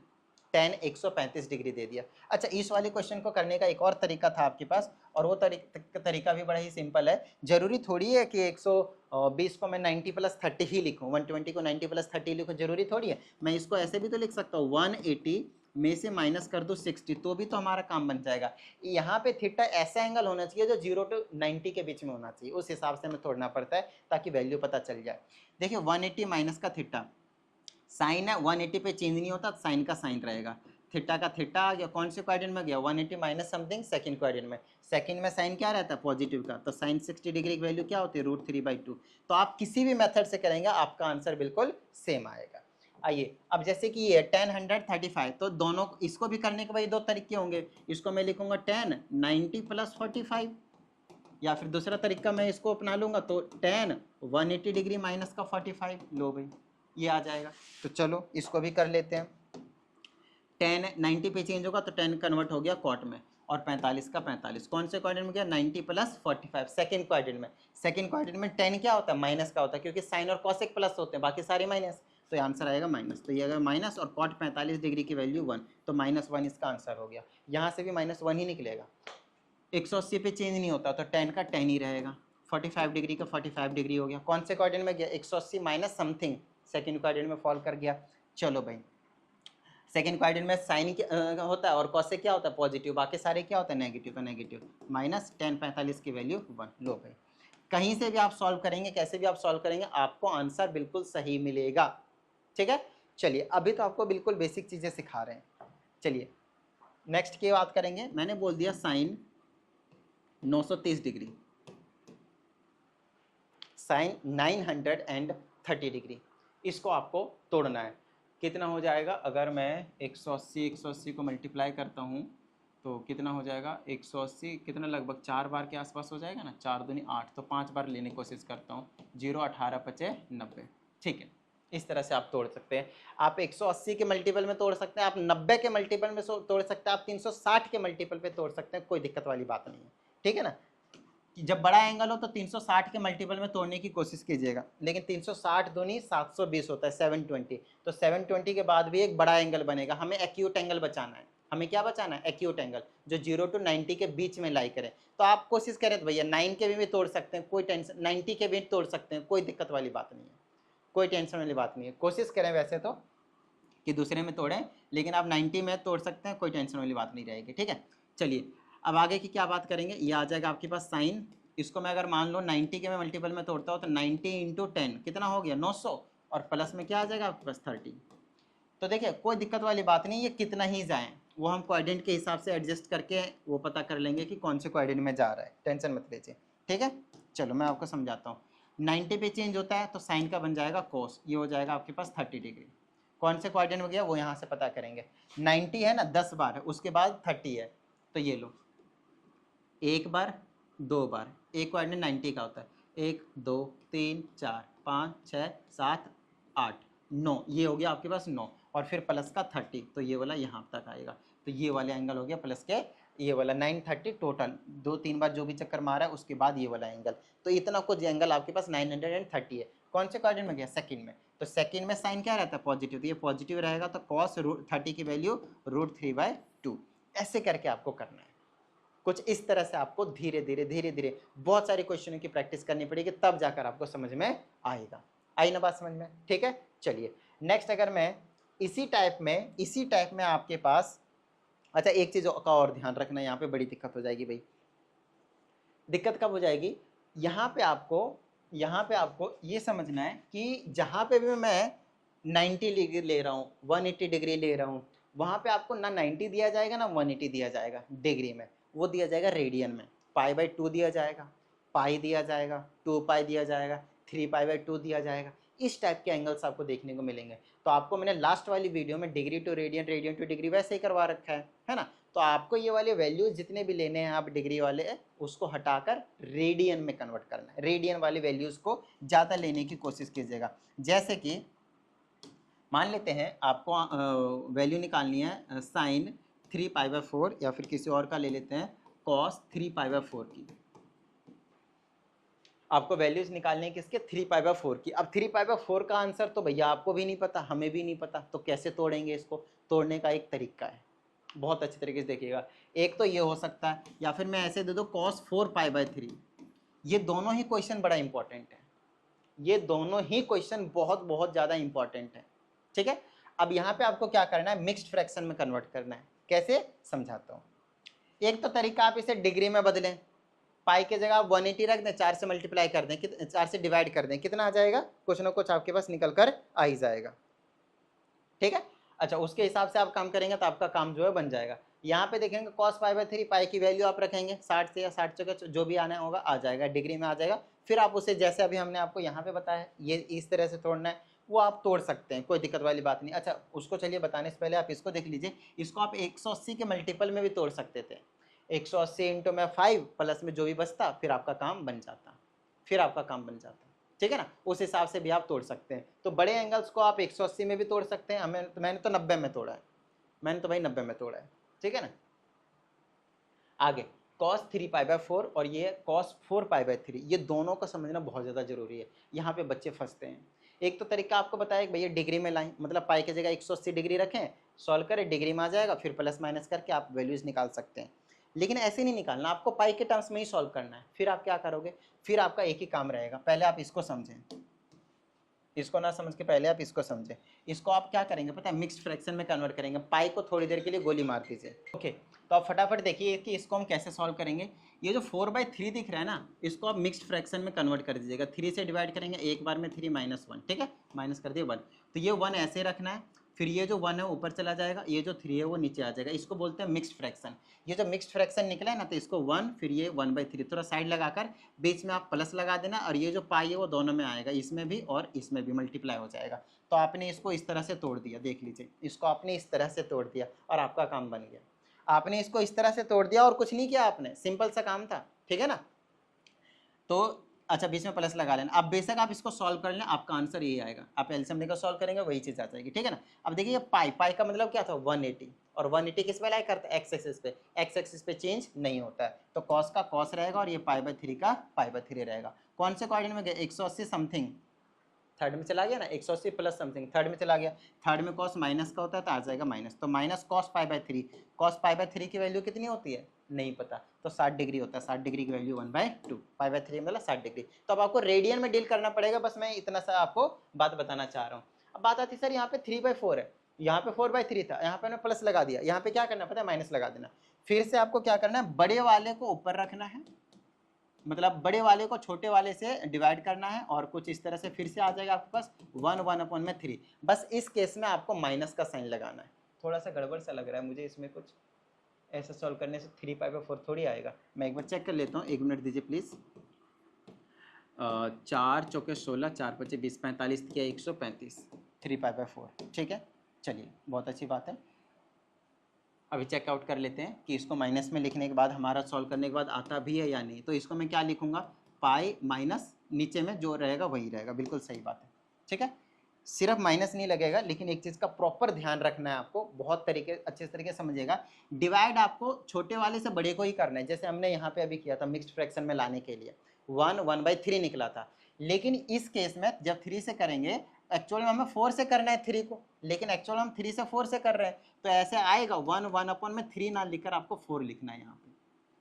10 135 डिग्री दे दिया। अच्छा, इस वाले क्वेश्चन को करने का एक और तरीका था आपके पास, और वो तरीका भी बड़ा ही सिंपल है। जरूरी थोड़ी है कि 120 को मैं 90 प्लस 30 ही लिखूँ, 120 को 90 प्लस 30 लिखूँ, जरूरी थोड़ी है। मैं इसको ऐसे भी तो लिख सकता हूँ, 180 में से माइनस कर दो 60 तो भी तो हमारा काम बन जाएगा। यहाँ पे थीटा ऐसा एंगल होना चाहिए जो 0 to 90 के बीच में होना चाहिए, उस हिसाब से हमें तोड़ना पड़ता है ताकि वैल्यू पता चल जाए। देखिए 180 माइनस का थीटा, साइन है 180 पे चेंज नहीं होता, साइन का साइन रहेगा, थीटा का थीटा आ गया, कौन से क्वाड्रेंट में गया 180 माइनस समथिंग सेकंड क्वाड्रेंट में, सेकंड में साइन क्या रहता है पॉजिटिव का, तो साइन 60 डिग्री की वैल्यू क्या होती है √3/2। तो आप किसी भी मेथड से करेंगे आपका आंसर बिल्कुल सेम आएगा। आइए अब जैसे कि ये 10 100 35, तो दोनों इसको भी करने के भाई दो तरीके होंगे, इसको मैं लिखूंगा 10 90 + 45, या फिर दूसरा तरीका मैं इसको अपना लूंगा तो 10 180 डिग्री माइनस का 45, लो भाई ये आ जाएगा। तो चलो इसको भी कर लेते हैं, 10 90 पे चेंज होगा तो 10 कन्वर्ट हो गया कॉट में, और 45 का 45 कौन से क्वाड्रेंट में गया 90 + 45 सेकंड क्वाड्रेंट में। सेकंड क्वाड्रेंट में 10 क्या होता है माइनस का होता है, क्योंकि साइन और कॉसेक प्लस होते हैं, बाकी सारे माइनस, तो ये आंसर आएगा माइनस। तो ये अगर माइनस और कॉट 45 डिग्री की वैल्यू 1, तो -1 इसका आंसर हो गया। यहाँ से भी -1 ही निकलेगा, 180 पे चेंज नहीं होता तो 10 का 10 ही रहेगा, 45 डिग्री का 45 डिग्री हो गया। कौन से क्वाड्रेंट में गया 180 माइनस समथिंग, सेकंड क्वाड्रेंट में फॉल कर गया। चलो भाई सेकंड क्वाड्रेंट में साइन होता है और कॉसेक क्या होता है पॉजिटिव, बाकी सारे क्या होता है नेगेटिव, तो नेगेटिव -10 45 की वैल्यू 1। लो भाई कहीं से भी आप सॉल्व करेंगे, कैसे भी आप सॉल्व करेंगे, आपको आंसर बिल्कुल सही मिलेगा। ठीक है, चलिए अभी तो आपको बिल्कुल बेसिक चीज़ें सिखा रहे हैं। चलिए नेक्स्ट की बात करेंगे, मैंने बोल दिया साइन 930 डिग्री, साइन 930 डिग्री, इसको आपको तोड़ना है। कितना हो जाएगा, अगर मैं 180 को मल्टीप्लाई करता हूँ तो कितना हो जाएगा 180 कितना, लगभग 4 बार के आसपास हो जाएगा ना, 4 दूनी 8, तो 5 बार लेने की कोशिश करता हूँ, 0 18 5 90। ठीक है, इस तरह से आप तोड़ सकते हैं। आप 180 के मल्टीपल में तोड़ सकते हैं, आप 90 के मल्टीपल में तोड़ सकते हैं, आप 360 के मल्टीपल पे तोड़ सकते हैं, कोई दिक्कत वाली बात नहीं है। ठीक है ना, जब बड़ा एंगल हो तो 360 के मल्टीपल में तोड़ने की कोशिश कीजिएगा, लेकिन 360 दूनी 720 होता है 720, तो 720 के बाद भी एक बड़ा एंगल बनेगा। हमें एक्यूट एंगल बचाना है, हमें क्या बचाना है एक्यूट एंगल, जो 0 to 90 के बीच में लाई करें। तो आप कोशिश करें तो भैया 9 के भी तोड़ सकते हैं, कोई टेंशन, 90 के भी तोड़ सकते हैं, कोई दिक्कत वाली बात नहीं है, कोई टेंशन वाली बात नहीं है। कोशिश करें वैसे तो कि दूसरे में तोड़ें, लेकिन आप 90 में तोड़ सकते हैं, कोई टेंशन वाली बात नहीं रहेगी। ठीक है, चलिए अब आगे की क्या बात करेंगे, ये आ जाएगा आपके पास साइन, इसको मैं अगर मान लो 90 के मैं मल्टीपल में तोड़ता हूँ तो 90 × 10 कितना हो गया 900, और प्लस में क्या आ जाएगा आपके पास 30। तो देखिए कोई दिक्कत वाली बात नहीं, ये कितना ही जाए वो हम क्वाड्रेंट के हिसाब से एडजस्ट करके वो पता कर लेंगे कि कौन से क्वाड्रेंट में जा रहा है, टेंशन मत लीजिए। ठीक है, चलो मैं आपको समझाता हूँ। 90 पे चेंज होता है तो साइन का बन जाएगा कोस, ये हो जाएगा आपके पास 30 डिग्री। कौन से क्वाड्रेंट में गया वो यहाँ से पता करेंगे, 90 है ना 10 बार है, उसके बाद 30 है, तो ये लो 1 बार 2 बार, एक क्वाड्रेंट 90 का होता है, 1 2 3 4 5 6 7 8 9, ये हो गया आपके पास 9, और फिर प्लस का 30, तो ये वाला यहाँ तक आएगा, तो ये वाले एंगल हो गया प्लस के, ये वाला 930 टोटल, 2-3 बार जो भी चक्कर मारा है उसके बाद ये वाला एंगल, तो इतना कुछ एंगल आपके पास 930 है। कौन से क्वाड्रेंट में गया सेकंड में, तो सेकंड में साइन क्या रहता है पॉजिटिव, तो ये पॉजिटिव रहेगा, तो cos 30 की वैल्यू √3/2। ऐसे करके आपको करना है, कुछ इस तरह से आपको धीरे धीरे बहुत सारी क्वेश्चनों की प्रैक्टिस करनी पड़ेगी, तब जाकर आपको समझ में आएगा। आई ना बात समझ में, ठीक है। चलिए नेक्स्ट, अगर मैं इसी टाइप में आपके पास, अच्छा एक चीज का और ध्यान रखना, यहाँ पे बड़ी दिक्कत हो जाएगी भाई। दिक्कत कब हो जाएगी, यहाँ पे आपको ये समझना है कि जहाँ पे भी मैं 90 डिग्री ले रहा हूँ, 180 डिग्री ले रहा हूँ, वहाँ पे आपको ना 90 दिया जाएगा ना 180 दिया जाएगा डिग्री में, वो दिया जाएगा रेडियन में। π/2 दिया जाएगा, पाई दिया जाएगा, 2π दिया जाएगा, 3π/2 दिया जाएगा। इस टाइप के एंगल्स आपको देखने को मिलेंगे। तो आपको मैंने लास्ट वाली वीडियो में degree to radian, radian to degree वैसे ही करवा रखा है ना। तो आपको ये वाले वैल्यूज जितने भी लेने हैं आप डिग्री वाले, उसको हटाकर रेडियन में कन्वर्ट करना है। रेडियन वाले वैल्यूज को ज़्यादा लेने की कोशिश कीजिएगा। जैसे कि मान लेते हैं आपको वैल्यू निकालनी है साइन 3π/4, या फिर किसी और का ले लेते हैं cos 3π/4 की। आपको वैल्यूज निकालने हैं किसके, 3π/4 की। अब 3π/4 का आंसर तो भैया आपको भी नहीं पता, हमें भी नहीं पता, तो कैसे तोड़ेंगे इसको। तोड़ने का एक तरीका है, बहुत अच्छे तरीके से देखिएगा। एक तो ये हो सकता है, या फिर मैं ऐसे दे दूँ cos 4π/3। ये दोनों ही क्वेश्चन बड़ा इंपॉर्टेंट है, ये दोनों ही क्वेश्चन बहुत ज़्यादा इंपॉर्टेंट है। ठीक है, अब यहाँ पे आपको क्या करना है, मिक्स्ड फ्रैक्शन में कन्वर्ट करना है। कैसे, समझाता हूँ। एक तो तरीका आप इसे डिग्री में बदलें, पाई के जगह आप 180 रख दें, 4 से मल्टीप्लाई कर दें, 4 से डिवाइड कर दें, कितना आ जाएगा, कुछ ना कुछ आपके पास निकल कर आ ही जाएगा। ठीक है, अच्छा उसके हिसाब से आप काम करेंगे तो आपका काम जो है बन जाएगा। यहाँ पे देखेंगे cos पाई बाय 3, पाई की वैल्यू आप रखेंगे 60 से या 60 चौके जो भी आना होगा आ जाएगा, डिग्री में आ जाएगा। फिर आप उसे जैसे अभी हमने आपको यहाँ पे बताया ये इस तरह से तोड़ना है, वो आप तोड़ सकते हैं, कोई दिक्कत वाली बात नहीं। अच्छा उसको चलिए बताने से पहले आप इसको देख लीजिए, इसको आप 180 के मल्टीपल में भी तोड़ सकते थे। 180 इंटू में 5 प्लस में जो भी बचता, फिर आपका काम बन जाता, फिर आपका काम बन जाता। ठीक है ना, उस हिसाब से भी आप तोड़ सकते हैं। तो बड़े एंगल्स को आप 180 में भी तोड़ सकते हैं, मैंने तो 90 में तोड़ा है, मैंने तो भाई 90 में तोड़ा है। ठीक है ना, आगे cos 3 पाई बाय 4 और ये cos 4 पाई बाय 3, ये दोनों को समझना बहुत ज़्यादा जरूरी है। यहाँ पे बच्चे फंसते हैं। एक तो तरीका आपको बताया कि भैया डिग्री में लाएं, मतलब पाई की जगह 180 डिग्री रखें, सॉल्व करें, डिग्री में आ जाएगा, फिर प्लस माइनस करके आप वैल्यूज निकाल सकते हैं। लेकिन ऐसे नहीं निकालना, आपको पाई के टर्म्स में ही सॉल्व करना है। फिर आप क्या करोगे, फिर आपका एक ही काम रहेगा, पहले आप इसको समझें, इसको ना समझ के पहले आप इसको समझें। इसको आप क्या करेंगे पता है, मिक्स्ड फ्रैक्शन में कन्वर्ट करेंगे। पाई को थोड़ी देर के लिए गोली मार दीजिए। ओके, तो आप फटाफट देखिए कि इसको हम कैसे सॉल्व करेंगे। ये जो 4/3 दिख रहा है ना, इसको आप मिक्स्ड फ्रैक्शन में कन्वर्ट कर दीजिएगा। 3 से डिवाइड करेंगे, एक बार में 3 माइनस 1, ठीक है, माइनस कर दिए 1। तो ये 1 ऐसे रखना है, फिर ये जो 1 है ऊपर चला जाएगा, ये जो 3 है वो नीचे आ जाएगा। इसको बोलते हैं मिक्स्ड फ्रैक्शन। ये जो मिक्स्ड फ्रैक्शन निकला है ना, तो इसको 1 फिर ये 1/3 थोड़ा साइड लगाकर बीच में आप प्लस लगा देना, और ये जो पाई है वो दोनों में आएगा, इसमें भी और इसमें भी मल्टीप्लाई हो जाएगा। तो आपने इसको इस तरह से तोड़ दिया, देख लीजिए, इसको आपने इस तरह से तोड़ दिया और आपका काम बन गया। आपने इसको इस तरह से तोड़ दिया और कुछ नहीं किया आपने, सिंपल सा काम था। ठीक है ना, तो अच्छा बीच में प्लस लगा लेना। अब बेशक आप इसको सॉल्व कर लें, आपका आंसर यही आएगा। आप एलसीएम लेकर सॉल्व करेंगे वही चीज आ जाएगी। ठीक है ना, अब देखिए पाई, पाई का मतलब क्या था 180, और 180 किस पे लाई करते हैं, एक्स एक्सिस पे। एक्स एक्सिस पे चेंज नहीं होता है, तो कॉस का कॉस रहेगा और ये पाई/3 का पाई/3 रहेगा। कौन से कोऑर्डिनेट में गए, 180 समथिंग, थर्ड में चला गया ना, 180 प्लस समथिंग थर्ड में चला गया। थर्ड में कॉस माइनस का होता है तो आ जाएगा माइनस, तो माइनस कॉस पाई/3। कॉस पाई/3 की वैल्यू कितनी होती है, नहीं पता, तो 60 डिग्री होता है। 60 डिग्री की वैल्यू 1/2, पाई/3 मतलब 60 डिग्री। तो अब आपको रेडियन में डील करना पड़ेगा, बस मैं इतना सा आपको बात बताना चाह रहा हूँ। अब बात आती है सर यहाँ पे 3/4 है, यहाँ पे 4/3 था, यहाँ पे मैंने प्लस लगा दिया, यहाँ पे क्या करना पता है, माइनस लगा देना। फिर से आपको क्या करना है, बड़े वाले को ऊपर रखना है, मतलब बड़े वाले को छोटे वाले से डिवाइड करना है, और कुछ इस तरह से फिर से आ जाएगा आपके पास 1/3। बस इस केस में आपको माइनस का साइन लगाना है। थोड़ा सा गड़बड़ सा लग रहा है मुझे इसमें, कुछ ऐसा सॉल्व करने से 3/4 थोड़ी आएगा। मैं एक बार चेक कर लेता हूँ, 1 मिनट दीजिए प्लीज़। 4 चौके 16, 4 5 20, 45 किया 135, 3/4। ठीक है, चलिए बहुत अच्छी बात है। अभी चेकआउट कर लेते हैं कि इसको माइनस में लिखने के बाद हमारा सॉल्व करने के बाद आता भी है या नहीं। तो इसको मैं क्या लिखूंगा, पाई माइनस नीचे में जो रहेगा वही रहेगा, बिल्कुल सही बात है। ठीक है, सिर्फ माइनस नहीं लगेगा, लेकिन एक चीज़ का प्रॉपर ध्यान रखना है आपको, बहुत अच्छे तरीके से समझिएगा। डिवाइड आपको छोटे वाले से बड़े को ही करना है, जैसे हमने यहाँ पे अभी किया था मिक्स्ड फ्रैक्शन में लाने के लिए 1/3 निकला था। लेकिन इस केस में जब 3 से करेंगे, एक्चुअल में हमें 4 से करना है 3 को, लेकिन एक्चुअल हम 3 से 4 से कर रहे हैं, तो ऐसे आएगा 1/3 ना लिखकर आपको 4 लिखना है यहाँ पे।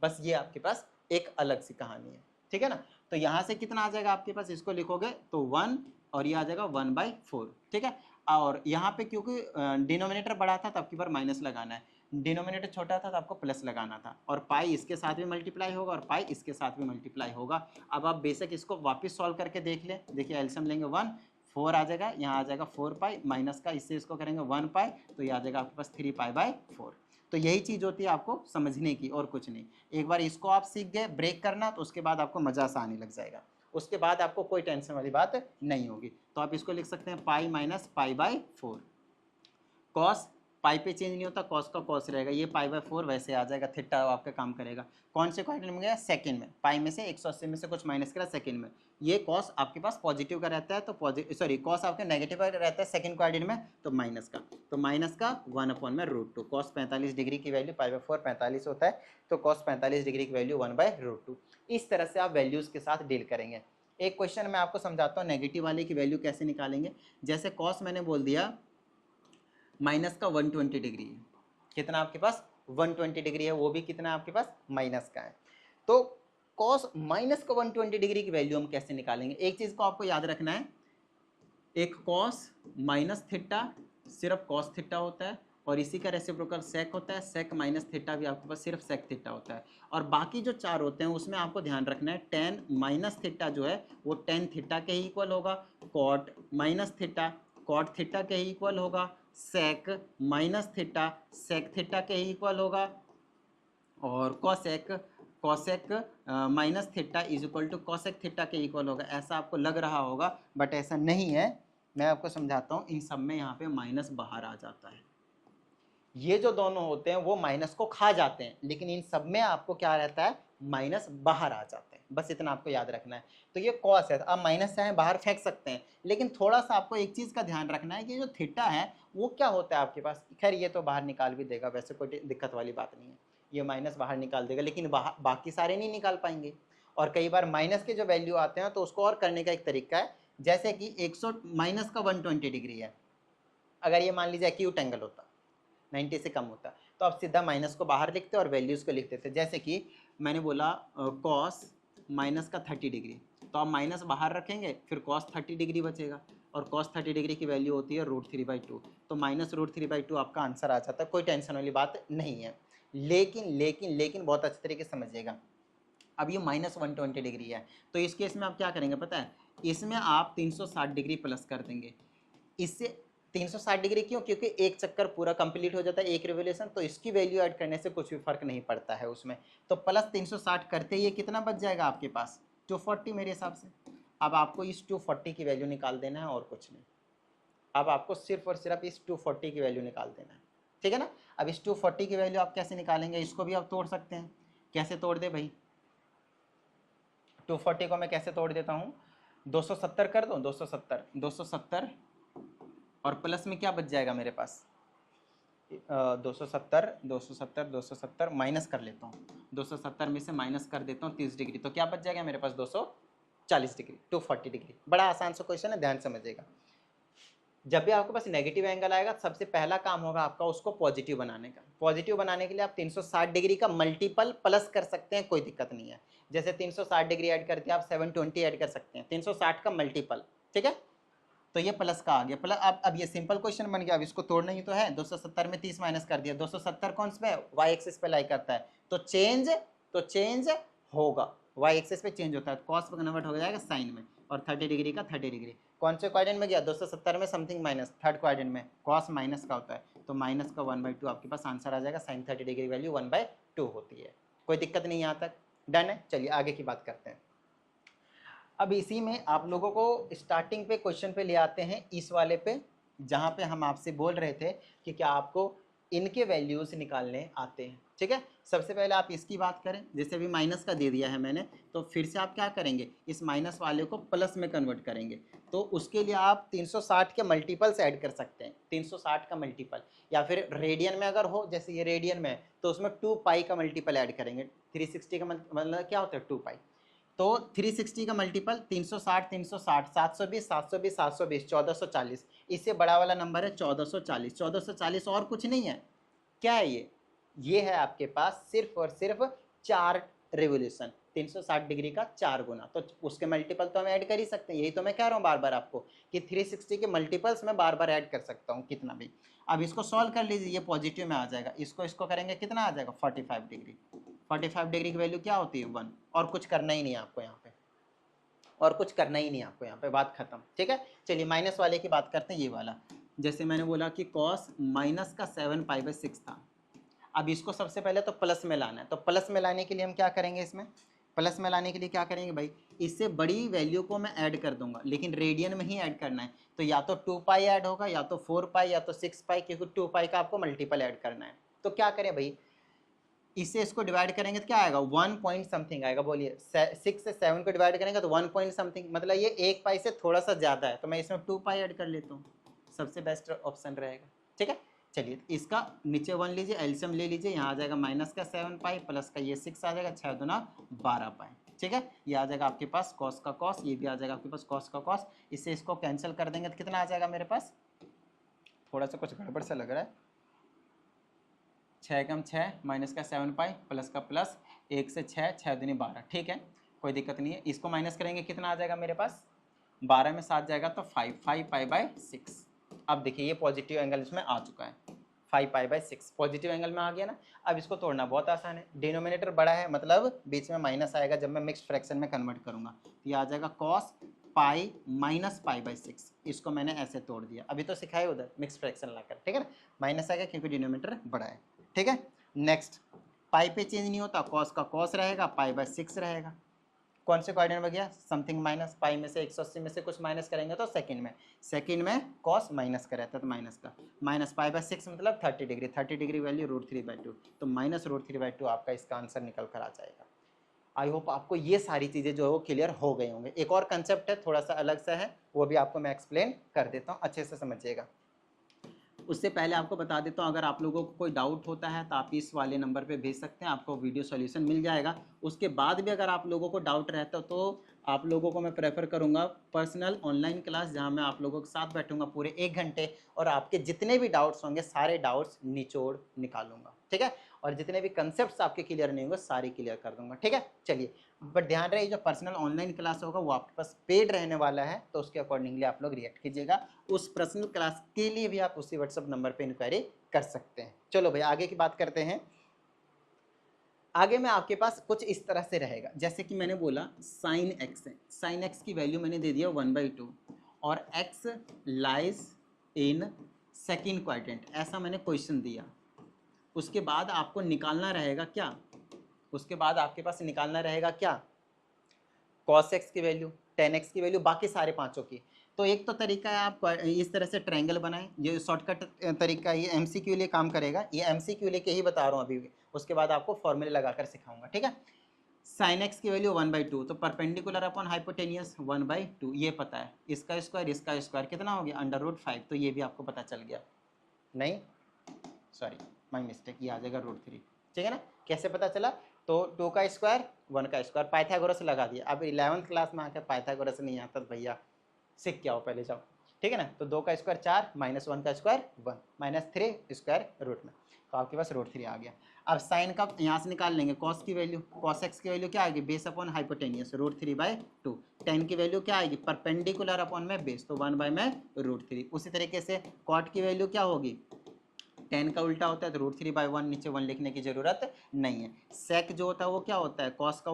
बस ये आपके पास एक अलग सी कहानी है। ठीक है ना, तो यहाँ से कितना आ जाएगा आपके पास, इसको लिखोगे तो 1 और ये आ जाएगा 1/4। ठीक है, और यहाँ पे क्योंकि डिनोमिनेटर बड़ा था तो आपकी बार माइनस लगाना है, डिनोमिनेटर छोटा था तो आपको प्लस लगाना था, और पाई इसके साथ भी मल्टीप्लाई होगा और पाई इसके साथ भी मल्टीप्लाई होगा। अब आप बेशक इसको वापस सॉल्व करके देख लें, देखिए एलसीएम लेंगे 1, 4 आ जाएगा, यहाँ आ जाएगा 4 पाई, माइनस का इससे इसको करेंगे 1 पाई, तो ये आ जाएगा आपके पास 3/4। तो यही चीज़ होती है आपको समझने की, और कुछ नहीं। एक बार इसको आप सीख गए ब्रेक करना, तो उसके बाद आपको मजा सा आने लग जाएगा, उसके बाद आपको कोई टेंशन वाली बात नहीं होगी। तो आप इसको लिख सकते हैं पाई माइनस पाई/4। कॉस पाई पे चेंज नहीं होता, कॉस का कॉस रहेगा, ये पाई/4 वैसे आ जाएगा, थीटा आपका काम करेगा। कौन से क्वाड्रेंट में गया, सेकंड में। पाई में से 180 में से कुछ माइनस करा सेकंड में, ये कॉस आपके पास पॉजिटिव का रहता है, तो कॉस आपके नेगेटिव का रहता है सेकंड क्वाड्रेंट में, तो माइनस का, तो माइनस का 1/√2। कॉस 45 डिग्री की वैल्यू पाई/4 45 होता है, तो कॉस 45 डिग्री की वैल्यू 1/√2। इस तरह से आप वैल्यूज के साथ डील करेंगे। एक क्वेश्चन मैं आपको समझाता हूँ, नेगेटिव वाले की वैल्यू कैसे निकालेंगे। जैसे कॉस मैंने बोल दिया माइनस का 120 डिग्री है, कितना आपके पास 120 डिग्री है, वो भी कितना आपके पास माइनस का है। तो कॉस माइनस का 120 डिग्री की वैल्यू हम कैसे निकालेंगे, एक चीज को आपको याद रखना है, एक कॉस माइनस थीटा सिर्फ कॉस थीटा होता है, और इसी का रेसिप्रोकल सेक होता है, सेक माइनस थीटा भी आपके पास सिर्फ सेक थीटा होता है। और बाकी जो 4 होते हैं उसमें आपको ध्यान रखना है टेन माइनस थीटा जो है वो टेन थीटा के ही इक्वल होगा, cot minus theta cot theta के ही इक्वल होगा, sec minus theta sec theta के ही इक्वल होगा, और cosec cosec minus theta is equal to cosec theta के इक्वल होगा। ऐसा आपको लग रहा होगा बट ऐसा नहीं है, मैं आपको समझाता हूँ। इन सब में यहाँ पे माइनस बाहर आ जाता है, ये जो दोनों होते हैं वो माइनस को खा जाते हैं, लेकिन इन सब में आपको क्या रहता है, माइनस बाहर आ जाते हैं। बस इतना आपको याद रखना है। तो ये कॉस है, आप माइनस चाहे बाहर फेंक सकते हैं, लेकिन थोड़ा सा आपको एक चीज़ का ध्यान रखना है कि जो थीटा है वो क्या होता है आपके पास। खैर ये तो बाहर निकाल भी देगा, वैसे कोई दिक्कत वाली बात नहीं है, ये माइनस बाहर निकाल देगा, लेकिन बाकी सारे नहीं निकाल पाएंगे। और कई बार माइनस के जो वैल्यू आते हैं तो उसको और करने का एक तरीका है, जैसे कि 100 माइनस का 120 डिग्री है, अगर ये मान लीजिए एक्यूट एंगल होता 90 से कम होता, तो आप सीधा माइनस को बाहर लिखते और वैल्यूज़ को लिखते थे। जैसे कि मैंने बोला कॉस माइनस का 30 डिग्री, तो आप माइनस बाहर रखेंगे, फिर कॉस 30 डिग्री बचेगा, और कॉस 30 डिग्री की वैल्यू होती है √3/2, तो माइनस √3/2 आपका आंसर आ जाता है। कोई टेंशन वाली बात नहीं है। लेकिन लेकिन लेकिन बहुत अच्छे तरीके से समझिएगा, अब ये -120 डिग्री है, तो इस केस में आप क्या करेंगे पता है, इसमें आप 360 डिग्री प्लस कर देंगे। इससे 360 डिग्री क्यों, क्योंकि एक चक्कर पूरा कंप्लीट हो जाता है, एक रिवोल्यूशन, तो इसकी वैल्यू ऐड करने से कुछ भी फर्क नहीं पड़ता है उसमें। तो प्लस 360 करते ही कितना बच जाएगा आपके पास, 240 मेरे हिसाब से। अब आपको इस 240 की वैल्यू निकाल देना है और कुछ नहीं। अब आपको सिर्फ और सिर्फ इस 240 की वैल्यू निकाल देना है, ठीक है ना। अब इस 240 की वैल्यू आप कैसे निकालेंगे, इसको भी आप तोड़ सकते हैं। कैसे तोड़ दे भाई, 240 को मैं कैसे तोड़ देता हूँ, 270 कर दो, 270 और प्लस में क्या बच जाएगा मेरे पास, 270 माइनस कर लेता हूँ, 270 में से माइनस कर देता हूँ 30 डिग्री, तो क्या बच जाएगा मेरे पास 240 डिग्री, 240 डिग्री। बड़ा आसान सा क्वेश्चन है, ध्यान समझिएगा। जब भी आपके पास नेगेटिव एंगल आएगा, सबसे पहला काम होगा आपका उसको पॉजिटिव बनाने का। पॉजिटिव बनाने के लिए आप 360 डिग्री का मल्टीपल प्लस कर सकते हैं, कोई दिक्कत नहीं है। जैसे 360 डिग्री ऐड करके आप 720 ऐड कर सकते हैं, 360 का मल्टीपल, ठीक है। तो ये प्लस का आ गया प्लस। अब ये सिंपल क्वेश्चन बन गया, अब इसको तोड़ना ही तो है। 270 में 30 माइनस कर दिया, 270 कौन से पे, वाई एक्सिस पे लाई करता है, तो चेंज होगा, वाई एक्सिस पे चेंज होता है, कॉस पे कन्वर्ट हो जाएगा साइन में, और 30 डिग्री का 30 डिग्री कौन से क्वाड्रेंट में गया, 270 में समथिंग माइनस, थर्ड क्वाड्रेंट में कॉस माइनस का होता है, तो माइनस का 1/2 आपके पास आंसर आ जाएगा। साइन 30 डिग्री वैल्यू 1/2 होती है। कोई दिक्कत नहीं यहाँ तक, डन है। चलिए आगे की बात करते हैं। अब इसी में आप लोगों को स्टार्टिंग पे क्वेश्चन पे ले आते हैं, इस वाले पे, जहाँ पे हम आपसे बोल रहे थे कि क्या आपको इनके वैल्यूज निकालने आते हैं, ठीक है। सबसे पहले आप इसकी बात करें, जैसे अभी माइनस का दे दिया है मैंने, तो फिर से आप क्या करेंगे, इस माइनस वाले को प्लस में कन्वर्ट करेंगे। तो उसके लिए आप 360 के मल्टीपल्स ऐड कर सकते हैं, 360 का मल्टीपल, या फिर रेडियन में अगर हो, जैसे ये रेडियन में, तो उसमें 2π का मल्टीपल ऐड करेंगे। 360 का मतलब क्या होता है, 2π। तो 360 का मल्टीपल 360 360 720 720 720 1440, इससे बड़ा वाला नंबर है 1440। 1440 और कुछ नहीं है, क्या है ये है आपके पास सिर्फ और सिर्फ 4 रिवोल्यूशन, 360 डिग्री का 4 गुना, तो उसके मल्टीपल तो हम ऐड कर ही सकते हैं। यही तो मैं कह रहा हूँ बार बार आपको कि 360 के मल्टीपल्स मैं बार बार ऐड कर सकता हूँ कितना भी। अब इसको सॉल्व कर लीजिए, ये पॉजिटिव में आ जाएगा, इसको करेंगे कितना आ जाएगा, 45 डिग्री। 45 डिग्री की वैल्यू क्या होती है, 1, और कुछ करना ही नहीं आपको यहाँ पे, और कुछ करना ही नहीं आपको यहाँ पे, बात खत्म, ठीक है। चलिए माइनस वाले की बात करते हैं, ये वाला। जैसे मैंने बोला कि कॉस माइनस का 7π/6 था। अब इसको सबसे पहले तो प्लस में लाना है, तो प्लस में लाने के लिए हम क्या करेंगे, इसमें प्लस में लाने के लिए क्या करेंगे भाई, इससे बड़ी वैल्यू को मैं ऐड कर दूंगा, लेकिन रेडियन में ही ऐड करना है। तो या तो 2π ऐड होगा, या तो 4π, या तो 6π, क्योंकि 2π का आपको मल्टीपल ऐड करना है। तो क्या करें भाई, इससे इसको डिवाइड करेंगे तो क्या आएगा, 1 पॉइंट समथिंग आएगा। बोलिए 6 से 7 को डिवाइड करेंगे तो 1 पॉइंट समथिंग, मतलब ये 1π से थोड़ा सा ज़्यादा है, तो मैं इसमें 2π ऐड कर लेता हूँ, सबसे बेस्ट ऑप्शन रहेगा, ठीक है। चलिए इसका नीचे 1 लीजिए, एलसीएम ले लीजिए, यहाँ आ जाएगा माइनस का 7π प्लस का ये 6 आ जाएगा, 6 दूना 12π, ठीक है। ये आ जाएगा आपके पास कॉस का कॉस, ये भी आ जाएगा आपके पास कॉस का कॉस। इससे इसको कैंसिल कर देंगे तो कितना आ जाएगा मेरे पास, थोड़ा सा कुछ गड़बड़ सा लग रहा है, 6 कम 6 माइनस का 7π प्लस का प्लस, 1 से 6 6 दूनी 12, ठीक है, कोई दिक्कत नहीं है। इसको माइनस करेंगे कितना आ जाएगा मेरे पास, 12 में 7 जाएगा तो 5 5π/6। अब देखिए ये पॉजिटिव एंगल इसमें आ चुका है, 5π/6 पॉजिटिव एंगल में आ गया ना। अब इसको तोड़ना बहुत आसान है, डिनोमिनेटर बड़ा है मतलब बीच में माइनस आएगा जब मैं मिक्स्ड फ्रैक्शन में कन्वर्ट करूंगा, तो ये आ जाएगा cos पाई माइनस π/6। इसको मैंने ऐसे तोड़ दिया, अभी तो सिखाए उधर मिक्स्ड फ्रैक्शन लाकर, ठीक है ना, माइनस आएगा क्योंकि डिनोमिनेटर बड़ा है, ठीक है। नेक्स्ट पाई पे चेंज नहीं होता, cos का cos रहेगा, π/6 रहेगा। कौन से क्वाड्रेंट में गया, समथिंग माइनस, पाई में से 180 में से कुछ माइनस करेंगे तो सेकंड में cos माइनस का रहता है, तो माइनस का माइनस π/6 मतलब 30 डिग्री, 30 डिग्री वैल्यू √3/2, तो माइनस √3/2 आपका इसका आंसर निकल कर आ जाएगा। आई होप आपको ये सारी चीज़ें जो है वो क्लियर हो गई होंगे। एक और कंसेप्ट है थोड़ा सा अलग सा है, वो भी आपको मैं एक्सप्लेन कर देता हूँ, अच्छे से समझिएगा। उससे पहले आपको बता देता हूँ, अगर आप लोगों को कोई डाउट होता है तो आप इस वाले नंबर पे भेज सकते हैं, आपको वीडियो सॉल्यूशन मिल जाएगा। उसके बाद भी अगर आप लोगों को डाउट रहता है तो आप लोगों को मैं प्रेफर करूँगा पर्सनल ऑनलाइन क्लास, जहाँ मैं आप लोगों के साथ बैठूंगा पूरे 1 घंटे और आपके जितने भी डाउट्स होंगे सारे डाउट्स निचोड़ निकालूंगा, ठीक है, और जितने भी कंसेप्ट आपके क्लियर नहीं होंगे सारे क्लियर कर दूंगा, ठीक है। चलिए, बट ध्यान रहे जो पर्सनल ऑनलाइन क्लास होगा वो आपके पास पेड रहने वाला है, तो उसके अकॉर्डिंगली आप लोग रिएक्ट कीजिएगा। उस पर्सनल क्लास के लिए भी आप उसी व्हाट्सएप नंबर पे इंक्वायरी कर सकते हैं। चलो भाई आगे की बात करते हैं। आगे में आपके पास कुछ इस तरह से रहेगा, जैसे कि मैंने बोला साइन एक्स है, साइन एक्स की वैल्यू मैंने दे दिया 1/2 और x lies in second quadrant, ऐसा मैंने क्वेश्चन दिया। उसके बाद आपको निकालना रहेगा क्या, उसके बाद आपके पास निकालना रहेगा क्या, cos x की वैल्यू, tan x की वैल्यू, बाकी सारे पांचों की। तो एक तो तरीका है आप इस तरह से ट्रायंगल बनाएं, ये शॉर्टकट तरीका, ये एमसीक्यू लिए काम करेगा, ये एमसीक्यू लेके ही बता रहा हूँ अभी भी, उसके बाद आपको फॉर्मूले लगाकर सिखाऊंगा, ठीक है। साइन एक्स की वैल्यू 1/2, तो परपेंडिकुलर अपॉन हाइपोटेनियस 1/2, ये पता है, इसका स्क्वायर कितना हो गया √5, तो ये भी आपको पता चल गया, नहीं सॉरी माई मिस्टेक, ये आ जाएगा √3, ठीक है ना। कैसे पता चला, तो 2 का स्क्वायर 1 का स्क्वायर, पाइथागोरस लगा दिया। अब 11th क्लास में आकर पाइथागोरस नहीं आता तो भैया सीख क्या हो पहले जाओ, ठीक है ना। तो 2 का स्क्वायर 4 माइनस 1 का स्क्वायर 1 माइनस 3 स्क्वायर रूट में, तो आपके पास √3 आ गया। अब साइन का यहाँ से निकाल लेंगे, कॉस की वैल्यू, कॉस एक्स की वैल्यू क्या आएगी, बेस अपॉन हाइपोटेनियस √3/2, टेन की वैल्यू क्या आएगी, परपेंडिकुलर अपॉन में बेस, तो 1/√3। उसी तरीके से कॉट की वैल्यू क्या होगी, 10 का उल्टा होता है तो √3/1, नीचे 1 लिखने की जरूरत नहीं है। सेक जो होता है वो क्या होता है, कॉस का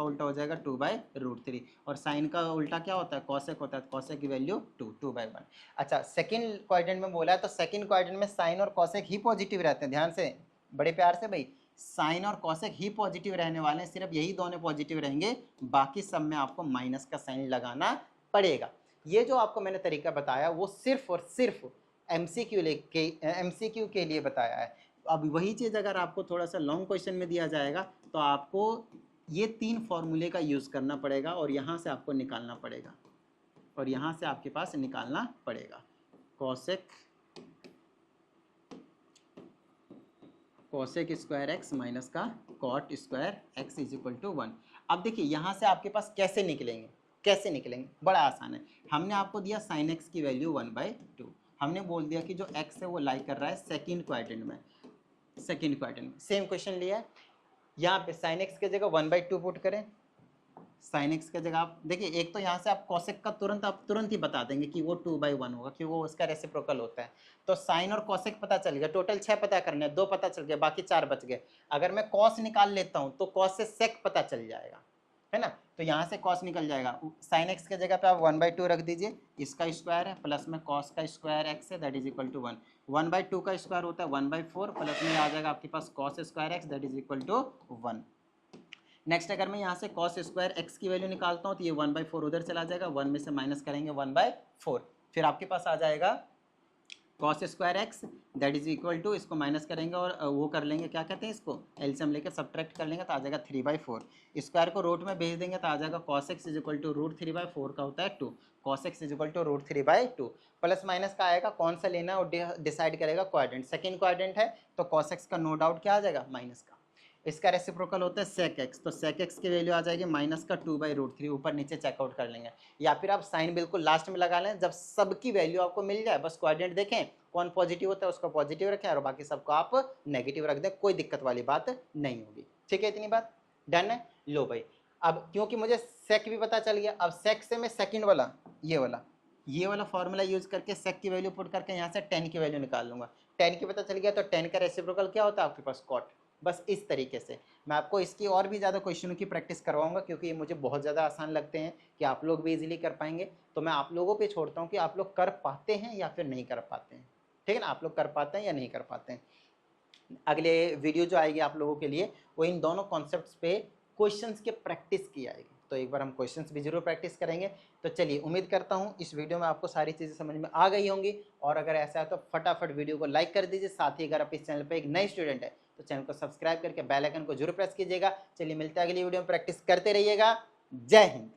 उल्टा हो जाएगा 2/√3, और साइन का उल्टा क्या होता है, कॉसेक होता है, कॉसेक की वैल्यू 2/1। अच्छा, सेकंड क्वाड्रेंट में बोला है तो सेकंड क्वाड्रेंट में साइन और कॉसेक ही पॉजिटिव रहते हैं, ध्यान से बड़े प्यार से भाई, साइन और कॉसेक ही पॉजिटिव रहने वाले हैं, सिर्फ यही दोनों पॉजिटिव रहेंगे, बाकी सब में आपको माइनस का साइन लगाना पड़ेगा। ये जो आपको मैंने तरीका बताया वो सिर्फ और सिर्फ एमसीक्यू के लिए बताया है। अब वही चीज़ अगर आपको थोड़ा सा लॉन्ग क्वेश्चन में दिया जाएगा तो आपको ये 3 फॉर्मूले का यूज़ करना पड़ेगा और यहाँ से आपको निकालना पड़ेगा, और यहाँ से आपके पास निकालना पड़ेगा कोसेक स्क्वायर एक्स माइनस का cot square x is equal to 1। अब देखिए यहाँ से आपके पास कैसे निकलेंगे, बड़ा आसान है। हमने आपको दिया साइन एक्स की वैल्यू 1/2, हमने बोल दिया कि जो x है वो लाई कर रहा है सेकंड क्वाड्रेंट में, सेम क्वेश्चन लिया है। यहाँ पे साइन एक्स की जगह 1/2 पुट करें, साइन एक्स की जगह आप देखिए, एक तो यहाँ से आप कॉसेक का तुरंत ही बता देंगे कि वो 2/1 होगा क्योंकि वो उसका रेसिप्रोकल होता है। तो साइन और कॉसेक पता चल गया, टोटल 6 पता करने हैं, 2 पता चल गया, बाकी 4 बच गए। अगर मैं कॉस निकाल लेता हूँ तो कॉस से सेक पता चल जाएगा, है ना, तो यहाँ से कॉस निकल जाएगा। साइन एक्स के जगह पे आप 1/2 रख दीजिए, इसका स्क्वायर है प्लस में कॉस का स्क्वायर एक्स है दैट इज इक्वल टू 1, 1/2 का स्क्वायर होता है 1/4, प्लस में आ जाएगा आपके पास cos square x that is equal to 1। Next अगर मैं यहाँ से कॉस स्क्वायर एक्स की वैल्यू निकालता हूँ तो ये 1/4 उधर चला जाएगा, 1 में से माइनस करेंगे 1/4, फिर आपके पास आ जाएगा cos square x that is equal to, इसको माइनस करेंगे और वो कर लेंगे, क्या कहते हैं इसको, एलसीएम लेकर सब्ट्रैक्ट कर लेंगे तो आ जाएगा 3/4, स्क्वायर को रूट में भेज देंगे तो आ जाएगा cos x is equal to √3/4 का होता है 2, cos x is equal to √3/2। Plus minus का आएगा, कौन सा लेना है और डिसाइड करेगा क्वाड्रेंट, सेकंड क्वाड्रेंट है तो कॉस एक्स का नो डाउट क्या आ जाएगा, माइनस का। इसका रेसिप्रोकल होता है सेक एक्स, तो सेक एक्स की वैल्यू आ जाएगी माइनस का 2/√3, ऊपर नीचे चेकआउट कर लेंगे, या फिर आप साइन बिल्कुल लास्ट में लगा लें जब सबकी वैल्यू आपको मिल जाए, बस क्वाड्रेंट देखें कौन पॉजिटिव होता है उसको पॉजिटिव रखें और बाकी सबको आप नेगेटिव रख दें, कोई दिक्कत वाली बात नहीं होगी, ठीक है, इतनी बात डन है। लो भाई, अब क्योंकि मुझे सेक भी पता चल गया, अब सेक से मैं सेकंड वाला ये वाला ये वाला फॉर्मूला यूज करके सेक की वैल्यू पुट करके यहाँ से टेन की वैल्यू निकाल लूंगा। टेन की पता चल गया तो टेन का रेसिप्रोकल क्या होता है आपके पास, कॉट। बस इस तरीके से मैं आपको इसकी और भी ज़्यादा क्वेश्चनों की प्रैक्टिस करवाऊंगा, क्योंकि ये मुझे बहुत ज़्यादा आसान लगते हैं कि आप लोग भी इजीली कर पाएंगे। तो मैं आप लोगों पे छोड़ता हूँ कि आप लोग कर पाते हैं या फिर नहीं कर पाते हैं। ठीक है ना, आप लोग कर पाते हैं या नहीं कर पाते हैं। अगले वीडियो जो आएगी आप लोगों के लिए वो इन दोनों कॉन्सेप्ट्स पे क्वेश्चंस के प्रैक्टिस की आएगी, तो एक बार हम क्वेश्चंस भी जरूर प्रैक्टिस करेंगे। तो चलिए, उम्मीद करता हूँ इस वीडियो में आपको सारी चीज़ें समझ में आ गई होंगी, और अगर ऐसा है तो फटाफट वीडियो को लाइक कर दीजिए। साथ ही अगर आप इस चैनल पर एक नए स्टूडेंट है तो चैनल को सब्सक्राइब करके बेल आइकन को जरूर प्रेस कीजिएगा। चलिए, मिलते हैं अगली वीडियो में, प्रैक्टिस करते रहिएगा। जय हिंद।